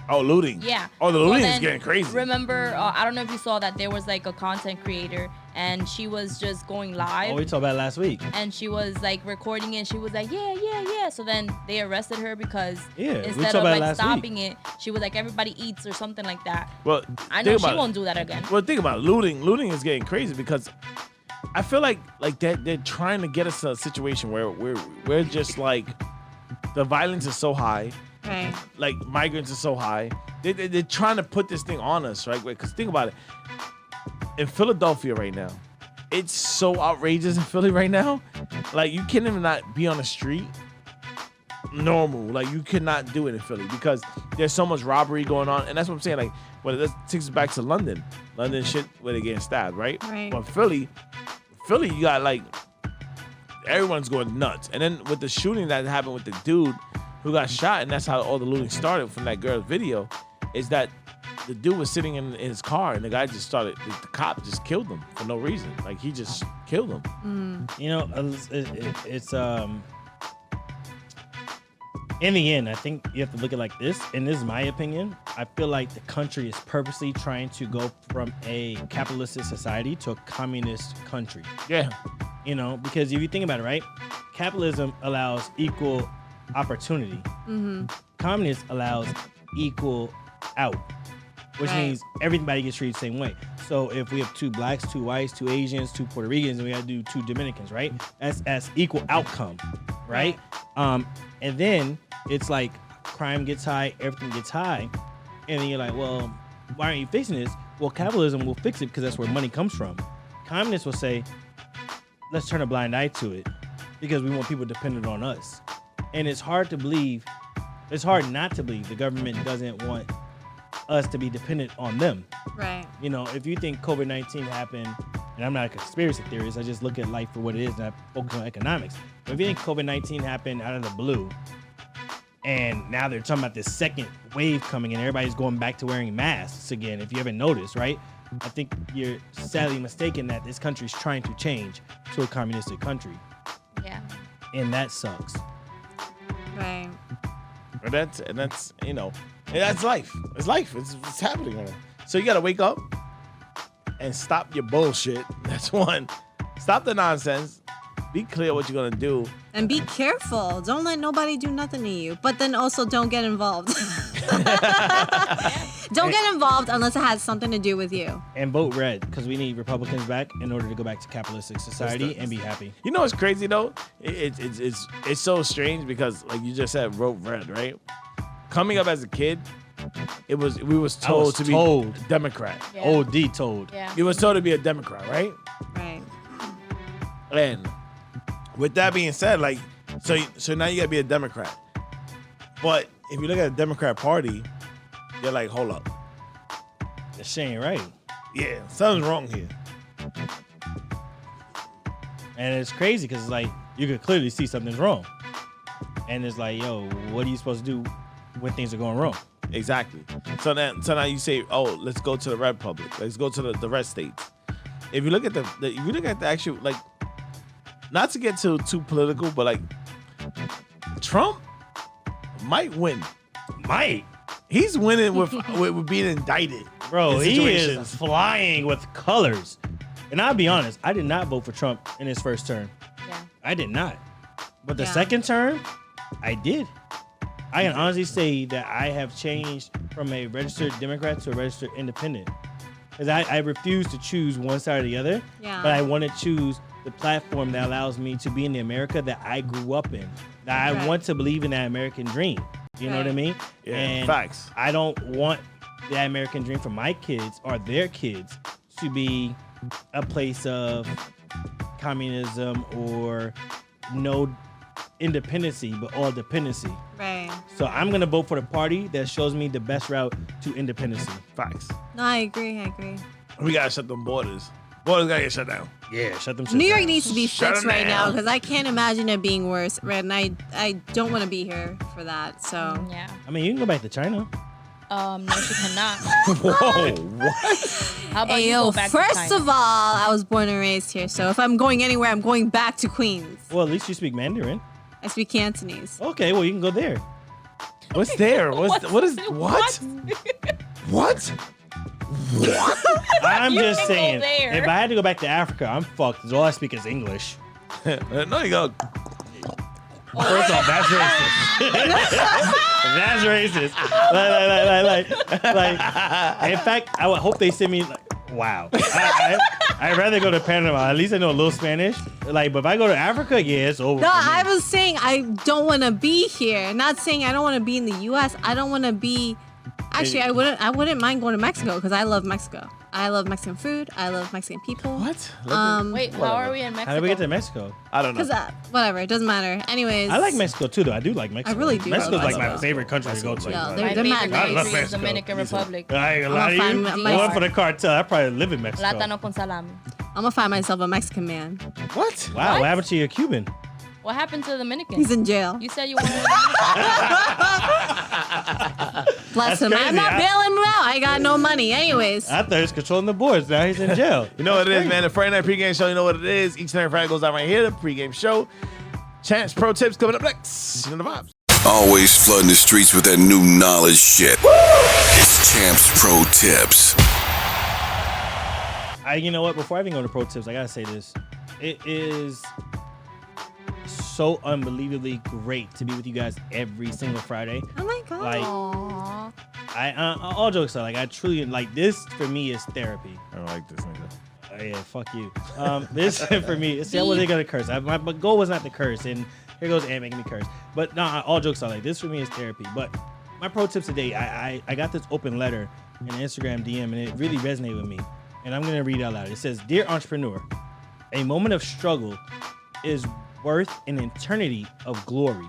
Oh, looting. yeah. Oh, the So looting is then, getting crazy. Remember, I don't know if you saw that there was like a content creator and she was just going live. Oh, we talked about it last week. And she was like recording it. She was like, yeah. So then they arrested her because Yeah, we instead talked of about it like last stopping it, she was like, everybody eats or something like that. Well, I know think she about it. won't do that again. Well, think about it. Looting. Looting is getting crazy because I feel like they're trying to get us to a situation where we're just like the violence is so high, Right. like migrants are so high. They're trying to put this thing on us, right? Because think about it. In Philadelphia right now, it's so outrageous in Philly right now. Like you can't even not be on the street normal. Like you cannot do it in Philly because there's so much robbery going on, and that's what I'm saying. Like, well, that takes us back to London. London shit where they're getting stabbed, right? Right. But Philly, you got like everyone's going nuts. And then with the shooting that happened with the dude who got shot, and that's how all the looting started from that girl's video, is that the dude was sitting in his car and the guy just started, the cop just killed him for no reason. Like he just killed him. You know, it's in the end, I think you have to look at it like this, and this is my opinion. I feel like the country is purposely trying to go from a capitalistic society to a communist country. Yeah. You know, because if you think about it, right? Capitalism allows equal opportunity. Communism allows equal out. which Right. means everybody gets treated the same way. So if we have 2 blacks, 2 whites, 2 Asians, 2 Puerto Ricans, and we got to do 2 Dominicans, right? That's equal outcome, right? And then it's like crime gets high, everything gets high, and then you're like, well, why aren't you fixing this? Well, capitalism will fix it because that's where money comes from. Communists will say, let's turn a blind eye to it because we want people dependent on us. And it's hard to believe, it's hard not to believe the government doesn't want us to be dependent on them. Right. You know, if you think COVID-19 happened, and I'm not a conspiracy theorist, I just look at life for what it is and I focus on economics. But if you think COVID-19 happened out of the blue, and now they're talking about this second wave coming and everybody's going back to wearing masks again, if you haven't noticed, right? I think you're sadly mistaken that this country's trying to change to a communistic country. Yeah. And that sucks. Right. And that's you know, and that's life. It's life. It's happening right now. So you gotta wake up and stop your bullshit. That's one. Stop the nonsense. Be clear what you're gonna do. And be careful. Don't let nobody do nothing to you. But then also don't get involved. Don't get involved unless it has something to do with you. And vote red, because we need Republicans back in order to go back to capitalistic society and be happy. You know what's crazy though? It's so strange because like you just said, vote red, right? Coming up as a kid, we was told to be Democrat. Yeah. OD told. Yeah. You was told to be a Democrat, right? Right. And with that being said, like, so now you gotta be a Democrat. But if you look at the Democrat Party, you're like, hold up. That shit ain't right. Yeah, something's wrong here. And it's crazy because it's like you could clearly see something's wrong. And it's like, yo, what are you supposed to do when things are going wrong? Exactly. So now you say, oh, let's go to the red public. Let's go to the red states. If you look at if you look at the actual, like, not to get too political, but like Trump might win. Might. He's winning with being indicted. Bro, in he situations. is flying with colors. And I'll be honest, I did not vote for Trump in his first term. Yeah. I did not. But the Yeah. second term, I did. I can honestly say that I have changed from a registered Democrat to a registered independent. Because I refuse to choose one side or the other. Yeah. But I want to choose the platform that allows me to be in the America that I grew up in. That I Right. want to believe in that American dream. You know what I Right. mean? Yeah, And facts. I don't want that American dream for my kids or their kids to be a place of communism or no independency, but all dependency. Right. So I'm going to vote for the party that shows me the best route to independency. Facts. No, I agree. We gotta shut them borders. Borders gotta get shut down. Yeah, shut them shit New York down. needs to be Shut fixed 'em right now down. because I can't imagine it being worse. Right, and I don't want to be here for that. So Yeah. I mean, you can go back to China. No, she cannot. Whoa, what? How about hey you yo, go back to first China? of all, I was born and raised here. So if I'm going anywhere, I'm going back to Queens. Well, at least you speak Mandarin. I speak Cantonese. Okay, well, you can go there. What's there? What? I'm You just can go saying, there. if I had to go back to Africa, I'm fucked because all I speak is English. No, you go. First off, that's racist. That's racist. Like, in fact, I would hope they send me. Wow. I'd rather go to Panama. At least I know a little Spanish. Like, but if I go to Africa, yeah, it's over. No, for me. I was saying I don't want to be here. Not saying I don't want to be in the U.S. I don't want to be. Actually, I wouldn't mind going to Mexico because I love Mexico. I love Mexican food. I love Mexican people. What? Wait, how are we in Mexico? How did we get to Mexico? I don't know. Because whatever, it doesn't matter. Anyways, I like Mexico too, though. I do like Mexico. I really do Mexico's love like my Mexico. favorite country to go to. Mexico's Yo, like- they're My mad favorite nice. love country is Mexico. Dominican Republic. I ain't gonna lie to I'm you. gonna find Going Mexico. for the cartel, I probably live in Mexico. Plátano con salami. I'm gonna find myself a Mexican man. What? Wow, what happened to your Cuban? What happened to the Dominican? He's in jail. You said you wanted to Bless That's him. I'm crazy. not bailing him out. I got no money. Anyways, I thought he was controlling the boards. Now he's in jail. You know what it is, man. The Friday Night Pregame Show. You know what it is. Each and every Friday goes down right here. The Pregame Show. Champs Pro Tips coming up next. You know the vibes. Always flooding the streets with that new knowledge shit. It's Champs Pro Tips. You know what? Before I even go to pro tips, I gotta say this. It is so unbelievably great to be with you guys every single Friday. oh my god. Like, Aww. all jokes aside, like I truly like this for me is therapy. I don't like this nigga. Oh, yeah, fuck you. This for me. See, I wasn't gonna curse. My goal was not to curse, and here goes Ant making me curse. But no, all jokes aside, like this for me is therapy. But my pro tips today, I got this open letter in an Instagram DM, and it really resonated with me. And I'm gonna read it out loud. It says, "Dear entrepreneur, a moment of struggle is worth an eternity of glory.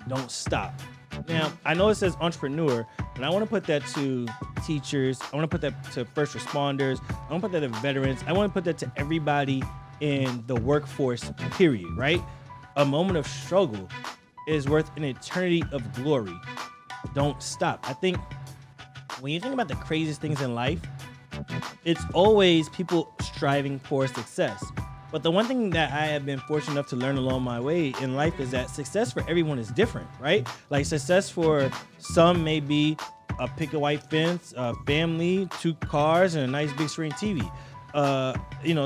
Don't stop." Now, I know it says entrepreneur, but I want to put that to teachers. I want to put that to first responders. I want to put that to veterans. I want to put that to everybody in the workforce, period, right? A moment of struggle is worth an eternity of glory. Don't stop. I think when you think about the craziest things in life, it's always people striving for success. But the one thing that I have been fortunate enough to learn along my way in life is that success for everyone is different, right? Like success for some may be a picket white fence, a family, 2 cars, and a nice big screen TV.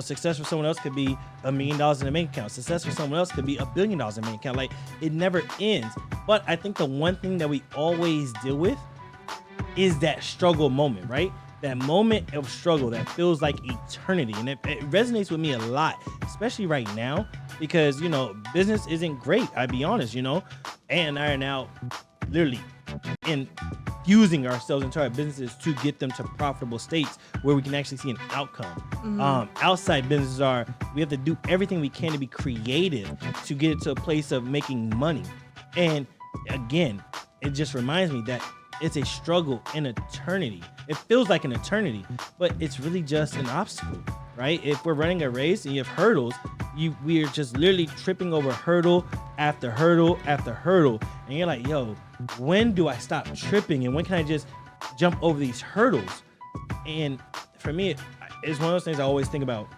Success for someone else could be $1 million in a bank account. Success for someone else could be $1 billion in a bank account. Like it never ends. But I think the one thing that we always deal with is that struggle moment, right? That moment of struggle that feels like eternity. And it resonates with me a lot, especially right now, because, business isn't great. I'll be honest, Ann and I are now literally infusing ourselves into our businesses to get them to profitable states where we can actually see an outcome. Outside businesses we have to do everything we can to be creative to get it to a place of making money. And again, it just reminds me that it's a struggle in eternity. It feels like an eternity, but it's really just an obstacle, right? If we're running a race and you have hurdles, we are just literally tripping over hurdle after hurdle after hurdle. And you're like, yo, when do I stop tripping? And when can I just jump over these hurdles? And for me, it's one of those things I always think about.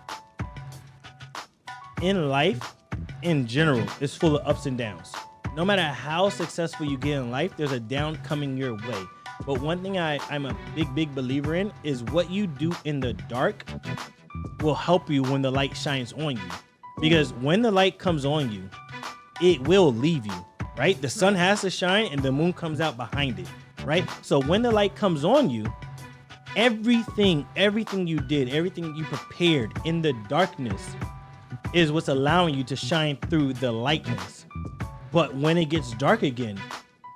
In life, in general, it's full of ups and downs. No matter how successful you get in life, there's a down coming your way. But one thing I'm a big believer in is what you do in the dark will help you when the light shines on you. Because when the light comes on you, it will leave you, right? The sun has to shine and the moon comes out behind it, right? So when the light comes on you, everything you did, everything you prepared in the darkness is what's allowing you to shine through the lightness. But when it gets dark again,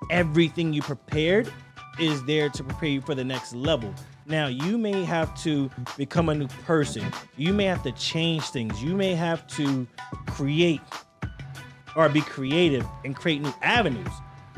everything you prepared is there to prepare you for the next level. Now, you may have to become a new person. You may have to change things. You may have to create or be creative and create new avenues.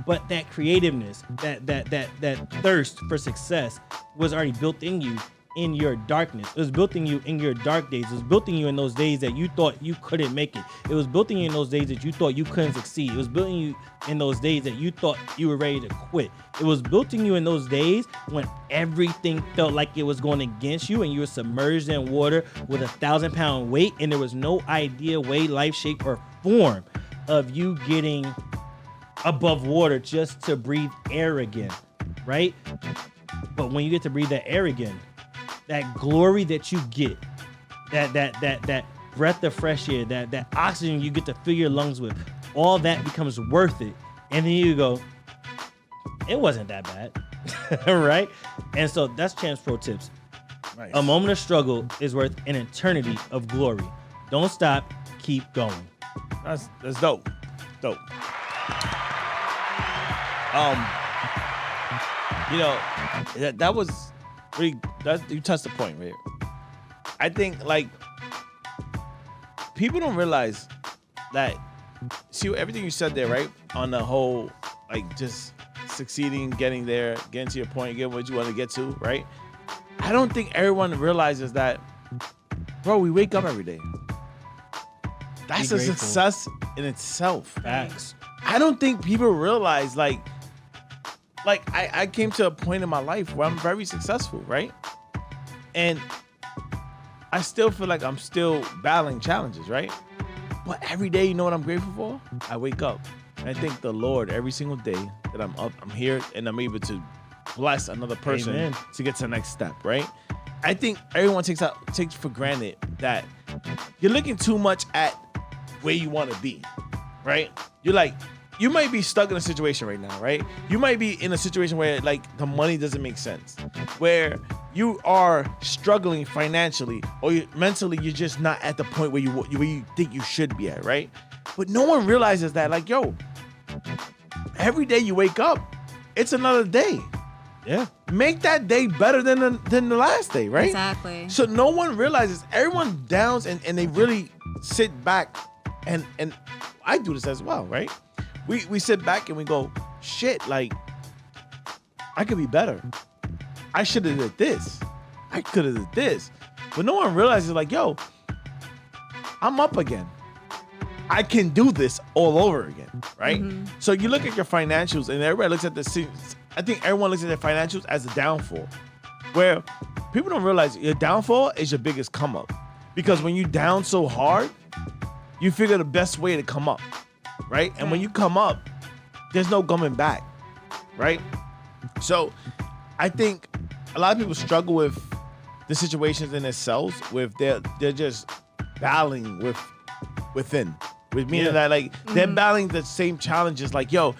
But that creativeness, that thirst for success was already built in you in your darkness. It was built in you in your dark days. It was built in you in those days that you thought you couldn't make it. It was built in you in those days that you thought you couldn't succeed. It was built in you in those days that you thought you were ready to quit. It was built in you in those days when everything felt like it was going against you and you were submerged in water with 1,000-pound weight and there was no idea, way, life, shape, or form of you getting above water just to breathe air again, right? But when you get to breathe that air again, that glory that you get, that breath of fresh air, that oxygen you get to fill your lungs with, all that becomes worth it. And then you go, it wasn't that bad, right? And so that's Champs Pro Tips. Nice. A moment of struggle is worth an eternity of glory. Don't stop, keep going. That's dope. Dope. That was really, you touched the point, right? I think like people don't realize that. See everything you said there, right? On the whole, like just succeeding, getting there, getting to your point, getting what you want to get to, right? I don't think everyone realizes that, bro. We wake up every day. That's a success in itself. Facts. I don't think people realize like I came to a point in my life where I'm very successful, right? And I still feel like I'm still battling challenges, right? But every day, you know what I'm grateful for? I wake up and I thank the Lord every single day that I'm up, I'm here, and I'm able to bless another person Amen. to get to the next step, right? I think everyone takes for granted that you're looking too much at where you want to be, right? You're like, you might be stuck in a situation right now, right? You might be in a situation where like the money doesn't make sense, where you are struggling financially or mentally, you're just not at the point where you think you should be at, right? But no one realizes that, like, yo, every day you wake up, it's another day. Yeah. Make that day better than the last day, right? Exactly. So no one realizes, everyone downs and they really sit back and I do this as well, right? We sit back and we go, shit, like, I could be better. I should have did this. I could have did this. But no one realizes, like, yo, I'm up again. I can do this all over again, right? So you look at your financials and everybody looks at I think everyone looks at their financials as a downfall, where people don't realize your downfall is your biggest come up. Because when you down so hard, you figure the best way to come up, right? And when you come up, there's no coming back, right? So I think a lot of people struggle with the situations in themselves with they're just battling within. With meaning that, like, they're battling the same challenges, like, yo,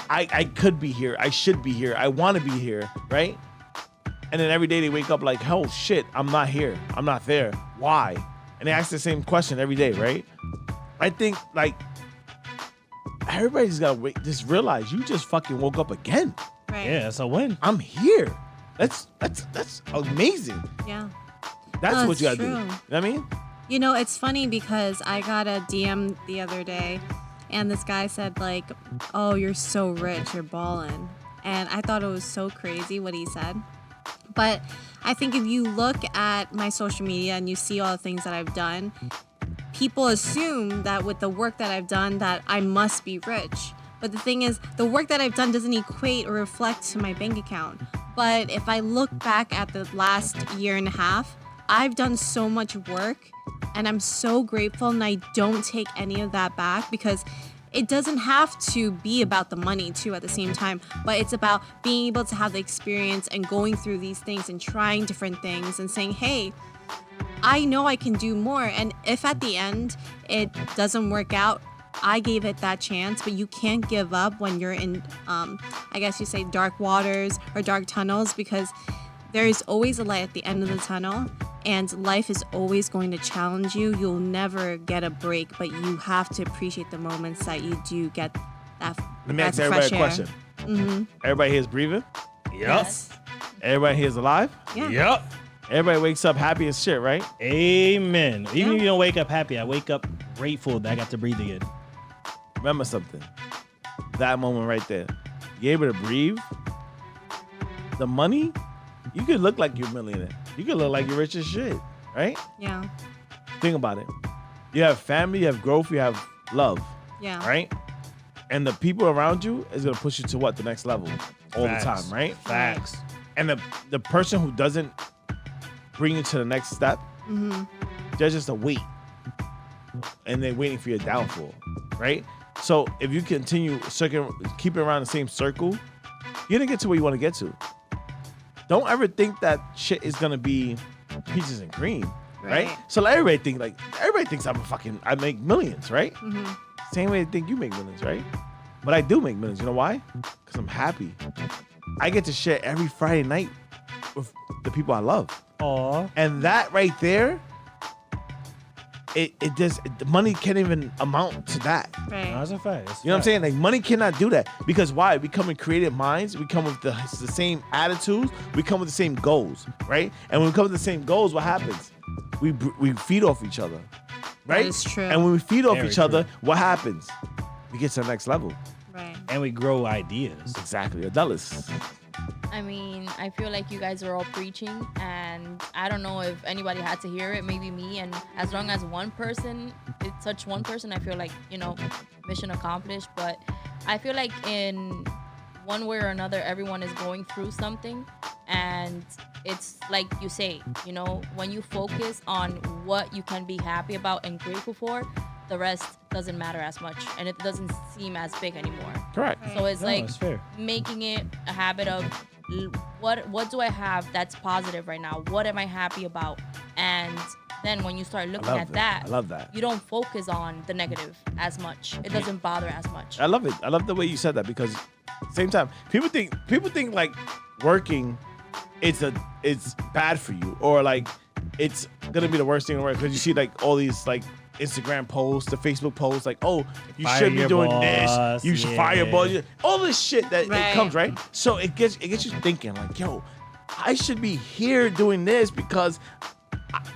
I could be here, I should be here, I want to be here, right? And then every day they wake up like, oh shit, I'm not here, I'm not there. Why? And they ask the same question every day, right? I think, like, everybody's gotta just realize you just fucking woke up again. Right. Yeah, that's a win. I'm here. That's amazing. Yeah. That's what you gotta true. do. You know what I mean? You know, it's funny because I got a DM the other day and this guy said, like, oh, you're so rich, you're ballin'. And I thought it was so crazy what he said. But I think if you look at my social media and you see all the things that I've done, people assume that with the work that I've done that I must be rich. But the thing is, the work that I've done doesn't equate or reflect to my bank account. But if I look back at the last year and a half, I've done so much work and I'm so grateful, and I don't take any of that back, because it doesn't have to be about the money too at the same time, but it's about being able to have the experience and going through these things and trying different things and saying, hey, I know I can do more. And if at the end it doesn't work out, I gave it that chance, but you can't give up when you're in, I guess you say, dark waters or dark tunnels, because there is always a light at the end of the tunnel, and life is always going to challenge you. You'll never get a break, but you have to appreciate the moments that you do get that. Let me ask everybody a question. Everybody here is breathing? Yes. Everybody here is alive? Yeah. Yep. Everybody wakes up happy as shit, right? Amen. Even Yeah. if you don't wake up happy, I wake up grateful that I got to breathe again. Remember something. That moment right there. You're able to breathe. The money, you could look like you're a millionaire. You could look like you're rich as shit, right? Yeah. Think about it. You have family, you have growth, you have love, Yeah. right? And the people around you is gonna push you to what? The next level all Facts. the time, right? Facts. And the person who doesn't bring you to the next step, they're just a wait. And they're waiting for your downfall, right? So if you continue keeping around the same circle, you're gonna get to where you want to get to. Don't ever think that shit is gonna be peaches and cream, right? Right. So everybody thinks I make millions, right? Same way they think you make millions, right? But I do make millions. You know why? Because I'm happy. I get to share every Friday night with the people I love. Aw. And that right there, the money can't even amount to that. Right. No, that's a fact. That's a You know what I'm fact. saying? Like, money cannot do that. Because why? We come in creative minds. We come with the same attitudes. We come with the same goals, right? And when we come with the same goals, what happens? We feed off each other, right? is true. And when we feed off Very each other, true. what happens? We get to the next level. Right. And we grow ideas. Exactly. Adults. I mean, I feel like you guys are all preaching, and I don't know if anybody had to hear it, maybe me. And as long as one person, it touched one person, I feel like, mission accomplished. But I feel like in one way or another, everyone is going through something. And it's like you say, when you focus on what you can be happy about and grateful for, the rest doesn't matter as much, and it doesn't seem as big anymore. Correct. So it's No, like it's fair. making it a habit of what do I have that's positive right now? What am I happy about? And then when you start looking love at it. that, I love that. you don't focus on the negative as much. It doesn't bother as much. I love it. I love the way you said that because same time people think like working it's bad for you or like it's gonna be the worst thing in the world because you see like all these like Instagram posts, the Facebook posts, like, oh, you Fire should be your doing boss, this. You should yeah. fire your boss. All this shit that it Right. comes, right? So it gets you thinking, like, yo, I should be here doing this because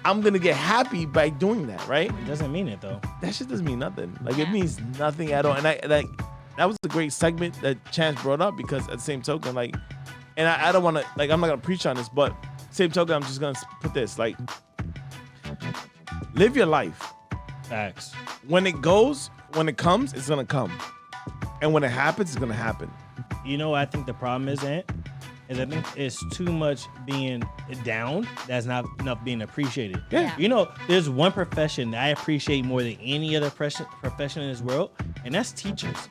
I'm gonna get happy by doing that, right? It doesn't mean it though. That shit doesn't mean nothing. Like it Yeah. means nothing at all. And that was a great segment that Chance brought up because at the same token, like, and I don't want to, like, I'm not gonna preach on this, but same token, I'm just gonna put this, like, live your life. Facts. When it comes, it's gonna come, and when it happens, it's gonna happen. You know what I think the problem is, Ant? Is I think it's too much being down that's not enough being appreciated. Yeah. You know, there's one profession that I appreciate more than any other profession in this world, and that's teachers.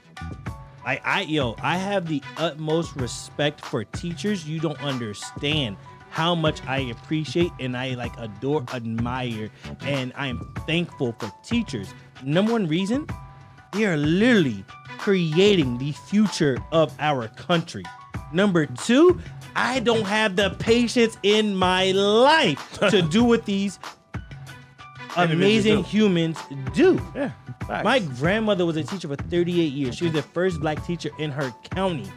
Like I have the utmost respect for teachers. You don't understand how much I appreciate and I like adore, admire, and I am thankful for teachers. Number one reason, they are literally creating the future of our country. Number two, I don't have the patience in my life to do what these amazing do. humans do. Yeah. Facts. My grandmother was a teacher for 38 years. She was the first black teacher in her county.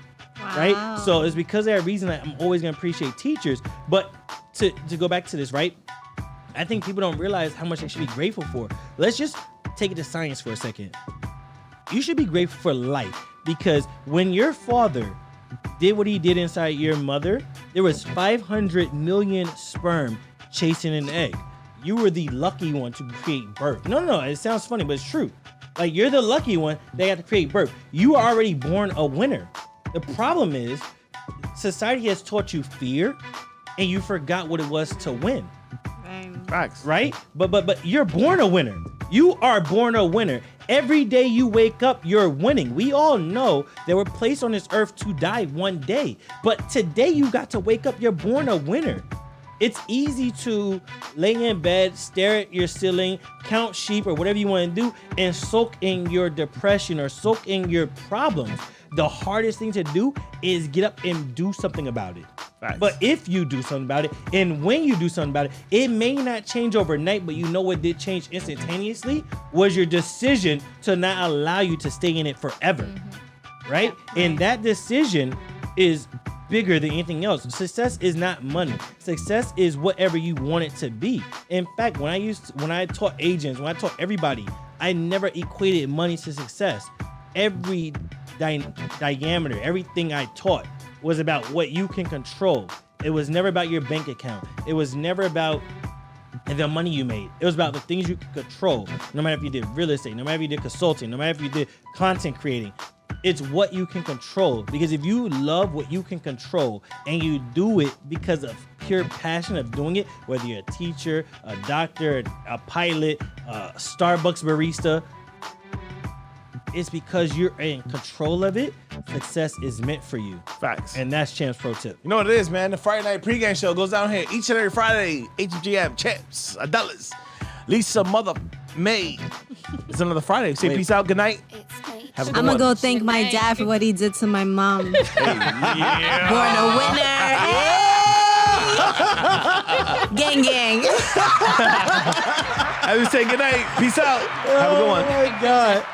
Right? Wow. So it's because of that reason that I'm always gonna appreciate teachers. But to go back to this, right? I think people don't realize how much they should be grateful for. Let's just take it to science for a second. You should be grateful for life because when your father did what he did inside your mother, there was 500 million sperm chasing an egg. You were the lucky one to create birth. No, it sounds funny, but it's true. Like you're the lucky one that got to create birth. You are already born a winner. The problem is society has taught you fear and you forgot what it was to win. Facts. Right? But you're born a winner. You are born a winner. Every day you wake up, you're winning. We all know that we're placed on this earth to die one day. But today you got to wake up, you're born a winner. It's easy to lay in bed, stare at your ceiling, count sheep or whatever you want to do, and soak in your depression or soak in your problems. The hardest thing to do is get up and do something about it. Facts. But if you do something about it, and when you do something about it, it may not change overnight, but you know what did change instantaneously was your decision to not allow you to stay in it forever. Right? And that decision is bigger than anything else. Success is not money. Success is whatever you want it to be. In fact, when I taught agents, when I taught everybody, I never equated money to success. Every diameter, everything I taught was about what you can control. It was never about your bank account. It was never about the money you made. It was about the things you could control. No matter if you did real estate, no matter if you did consulting, no matter if you did content creating. It's what you can control. Because if you love what you can control and you do it because of pure passion of doing it, whether you're a teacher, a doctor, a pilot, a Starbucks barista, it's because you're in control of it. Success is meant for you. Facts. And that's Champs Pro Tip. You know what it is, man? The Friday Night Pregame Show goes down here each and every Friday. HMG Champs, $1. Lisa Mother May. It's another Friday. Say peace out. Good night. Have a good I'm gonna one. go thank my dad for what he did to my mom. Yeah. Born a winner. Gang, gang. I would say good night. Peace out. Have a good one. Oh my God.